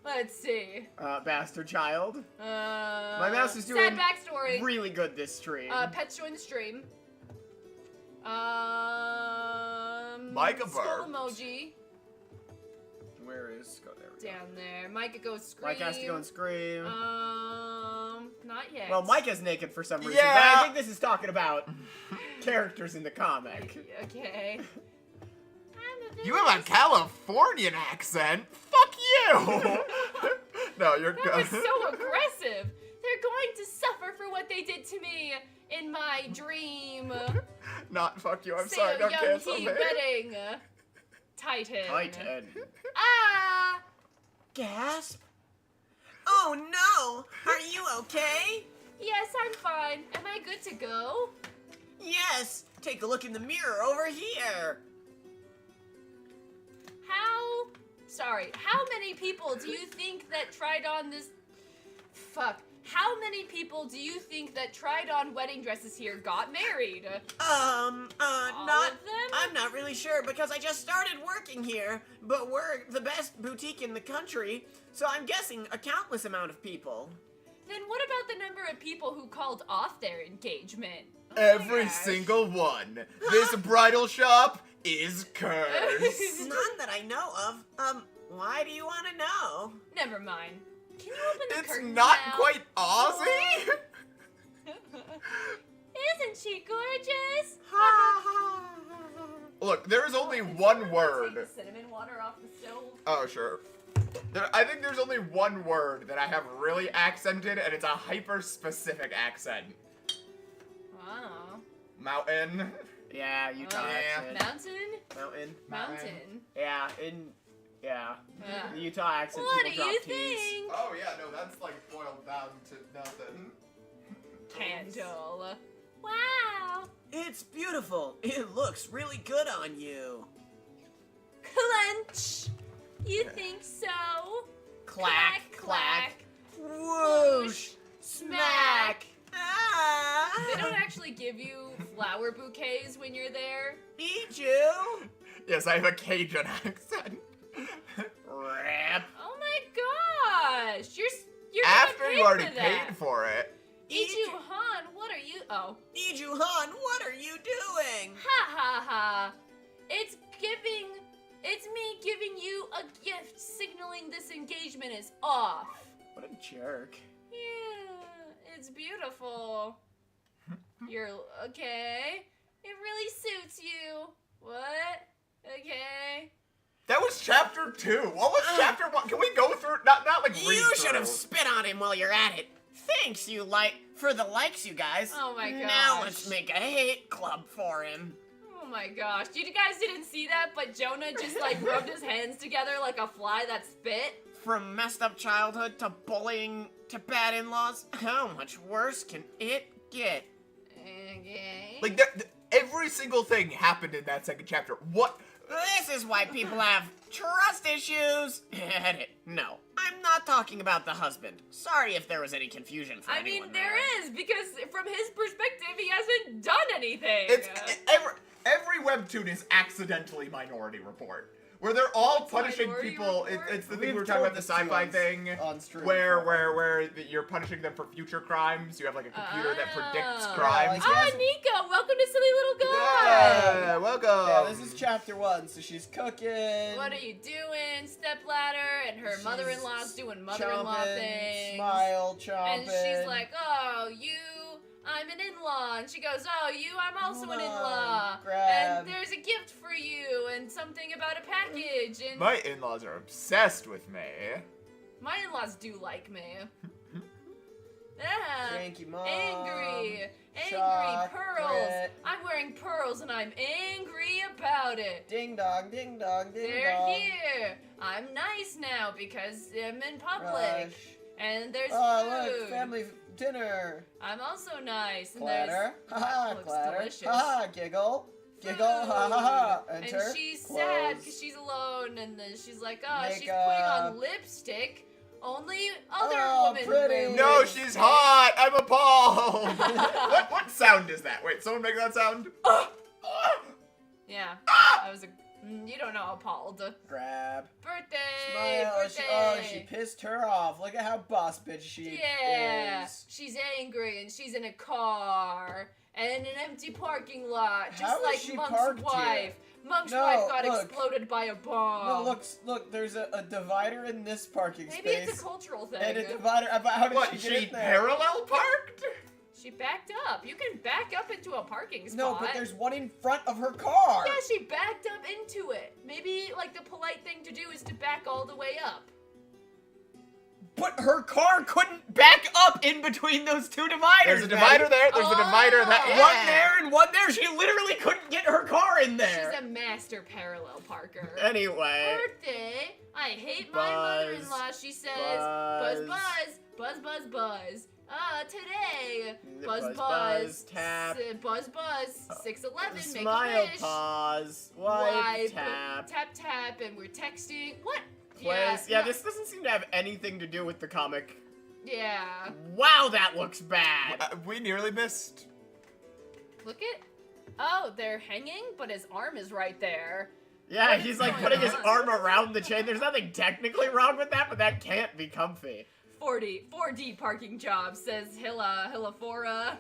Let's see. Bastard child. My mouse is sad doing backstory. Really good this stream. Pets join the stream. Micah skull burped. emoji Where is? Go there. We go. down there. Micah goes scream. Mike has to go and scream. Not yet. Well, Micah's naked for some reason, Yeah. but I think this is talking about characters in the comic. Okay. You have a Californian accent? Fuck you! No, you're That was so aggressive. They're going to suffer for what they did to me in my dream. Not fuck you, I'm Say sorry, a don't young cancel he me. wedding. Titan. Titan. Ah! Gasp. Oh no! Are you okay? Yes, I'm fine. Am I good to go? Yes! Take a look in the mirror over here! How? Sorry. sorry. How many people do you think that tried on this... Fuck. How many people do you think that tried on wedding dresses here got married? All Not. of them? I'm not really sure because I just started working here, but we're the best boutique in the country, so I'm guessing a countless amount of people. Then what about the number of people who called off their engagement? Every gosh. single one. This bridal shop is cursed. None that I know of. Why do you want to know? Never mind. Can you open the It's curtains not now? quite Aussie. Isn't she gorgeous? Look, there is only one Take word. the cinnamon water off the stove. Oh, sure. I think there's only one word that I have really accented, and it's a hyper-specific accent. Wow. Mountain. Yeah, Utah Yeah. accent. Mountain? Mountain. Yeah, Yeah. the Utah accent, What do people you drop T's. think? Oh, yeah, no, that's like boiled down to nothing. Candle. Wow. It's beautiful. It looks really good on you. Clench. You think so? Clack, clack. Whoosh! Smack. Ah! They don't actually give you flower bouquets when you're there. Need you? Yes, I have a Cajun accent. Rap. Oh my gosh. You're After getting you already for that. paid for it. Iju Han, what are you? Oh. Need you, Han. What are you doing? Ha ha ha. It's me giving you a gift signaling this engagement is off. What a jerk. Yeah, it's beautiful. You're okay. It really suits you. What? Okay. That was chapter 2. What was chapter 1? Can we go through? Not like read You through. should have spit on him while you're at it. Thanks, for the likes, you guys. Oh my gosh. Now let's make a hate club for him. Oh my gosh. You guys didn't see that, but Jonah just like rubbed his hands together like a fly that spit. From messed up childhood to bullying to bad in-laws, how much worse can it get? Okay. Like, every single thing happened in that second chapter. What? This is why people have trust issues. Edit. No, I'm not talking about the husband. Sorry if there was any confusion for I mean, anyone there is, because from his perspective, he hasn't done anything. Every webtoon is accidentally Minority Report. Where they're all punishing Minority people. Report? It's the thing We've we were talking about, the told this sci-fi to us thing. on stream Where you're punishing them for future crimes. You have like a computer that predicts Oh. crimes. Yeah, Ah, Nico, welcome to Silly Little Guy. Yeah, welcome. Yeah, this is chapter 1, so she's cooking. What are you doing? Stepladder, and her She's mother-in-law's doing mother-in-law chomping, things. Smile, chomping. And she's like, oh, I'm an in-law. And she goes, oh, I'm also Hold an on, in-law. grab. And there's a gift for you, and something about a package. And My in-laws are obsessed with me. my in-laws do like me. Yeah. Thank you, Mom. Angry Chocolate. pearls. I'm wearing pearls and I'm angry about it. Ding dong, ding dong, ding They're dong. here. I'm nice now because I'm in public. Rush. And there's Oh, food. look, family dinner. I'm also nice. And Clatter. Ha ha, looks clatter. delicious. Ha ha, giggle. Giggle, ha ha ha. Enter. And she's sad close. because she's alone. And then she's like, oh, she's putting Makeup. on lipstick. Only other Oh, women pretty. wear No, lipstick. she's hot. I'm appalled. what sound is that? Wait, someone make that sound. Yeah, that was a. You don't know appalled. Grab. Birthday! Smile. Birthday! She pissed her off. Look at how boss bitch she Yeah, is. she's angry and she's in a car and in an empty parking lot, just How is like she Monk's parked wife. here? Monk's No, wife got look. exploded by a bomb. No, look, there's a divider in this parking Maybe space. it's a cultural thing. and a divider. How did What? she She get in there? parallel parked? She backed up. You can back up into a parking spot. No, but there's one in front of her car. Yeah, she backed up into it. Maybe like the polite thing to do is to back all the way up. But her car couldn't back up in between those two dividers. There's a divider there. There's a divider that. Oh. Yeah. One there and one there. She literally couldn't get her car in there. She's a master parallel parker. Anyway. Birthday. I hate my Buzz, mother-in-law, she says. Buzz, buzz. buzz. Buzz, buzz, buzz. Today. Buzz, Buzz, buzz. buzz, tap. Buzz, buzz. 611, make a Smile, wish. pause, wipe, tap. Tap, tap, and we're texting. What? place. Yeah, Yeah, no. this doesn't seem to have anything to do with the comic. Yeah. Wow, that looks bad. We nearly missed. Look at. Oh, they're hanging, but his arm is right there. Yeah, What he's is like going putting his on? arm around the chain. There's nothing technically wrong with that, but that can't be comfy. 4D parking job, says Hillafora.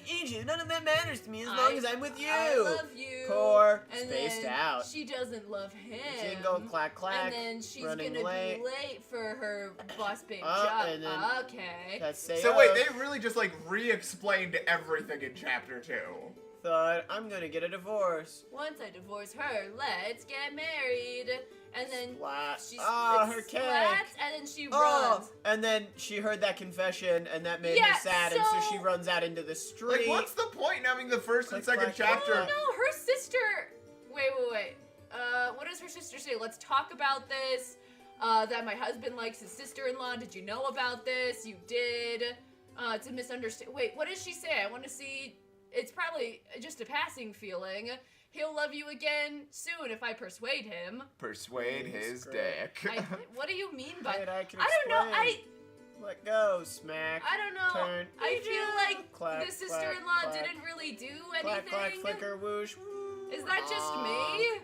Egypt, none of that matters to me as I- long as I'm with you. I love you. Poor, And spaced then out. She doesn't love him. Jingle, clack, clack. And then she's running gonna late. be late for her boss babe Oh, job. and then- Okay. That's say So wait, they really just like re-explained everything in chapter 2. thought I'm gonna get a divorce. Once I divorce her, let's get married. And then Splat. she Oh, her cake. splats, and then she Oh, runs. and then she heard that confession, and that made Yeah, her sad, and so so- she runs out into the street. Like, what's the point in having the first and Click, second clack, chapter? clack. No, her sister. Wait. What does her sister say? Let's talk about this. That my husband likes his sister-in-law. Did you know about this? You did. It's a misunderstanding. Wait, what does she say? I want to see. It's probably just a passing feeling. He'll love you again soon if I persuade him. Persuade his Great. dick. What do you mean by? Wait, I can I don't know. explain. Let go, smack. I don't know. Turn. I feel like Clack, the sister-in-law clack, clack. didn't really do anything. Clack, clack, flicker, whoosh. Is that just me?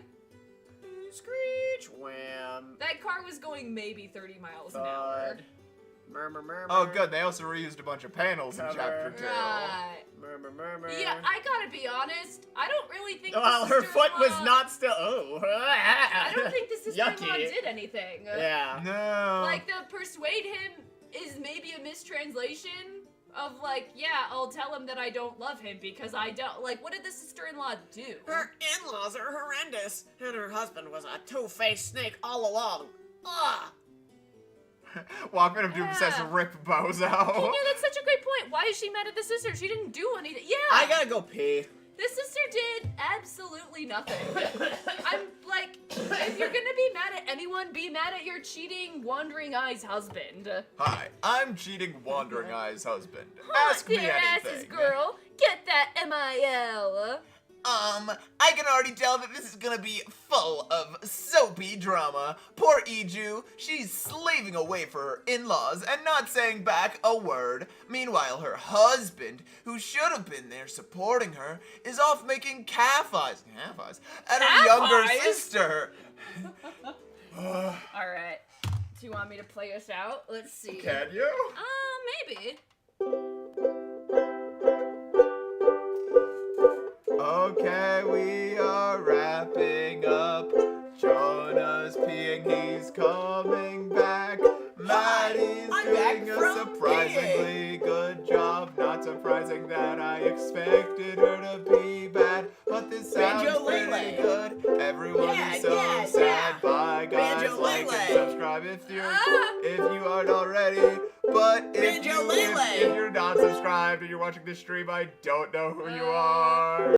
Screech, wham. That car was going maybe 30 miles an hour. Thud. Murmur, murmur. Oh, good. They also reused a bunch of panels in Cover. chapter 2. Right. Murmur, murmur. Yeah, I gotta be honest. I don't really think. Well, the her foot was sister-in-law- not still. Oh. I don't think the sister-in-law Yucky. did anything. Yeah. No. Like the persuade him is maybe a mistranslation of like, yeah, I'll tell him that I don't love him because I don't. Like, what did the sister-in-law do? Her in-laws are horrendous, and her husband was a two-faced snake all along. Ugh. Walkman of Doom says Yeah. rip bozo. Yeah, that's such a great point. Why is she mad at the sister? She didn't do anything. Yeah. I gotta go pee. The sister did absolutely nothing. I'm like, if you're gonna be mad at anyone, be mad at your cheating, wandering eyes husband. Hi, I'm cheating Wandering Eye's husband. Ask me Dear anything. asses girl, get that MIL. I can already tell that this is gonna be full of soapy drama. Poor Iju, she's slaving away for her in-laws and not saying back a word. Meanwhile, her husband, who should have been there supporting her, is off making calf eyes at her Calf younger eyes? sister. Alright. Do you want me to play us out? Let's see. Can you? Maybe. Okay, we are wrapping up. Jonah's peeing, he's coming back. Maddie's I'm back doing a from surprisingly good job. Not surprising that I expected her to be bad, but this sounds Banjo pretty Lele. good. Everyone Yeah, is so yeah, sad. yeah. Bye guys, Banjo like Lele. and subscribe if you aren't already. But if Banjo Lele. you're not subscribed and you're watching this stream, I don't know who you are.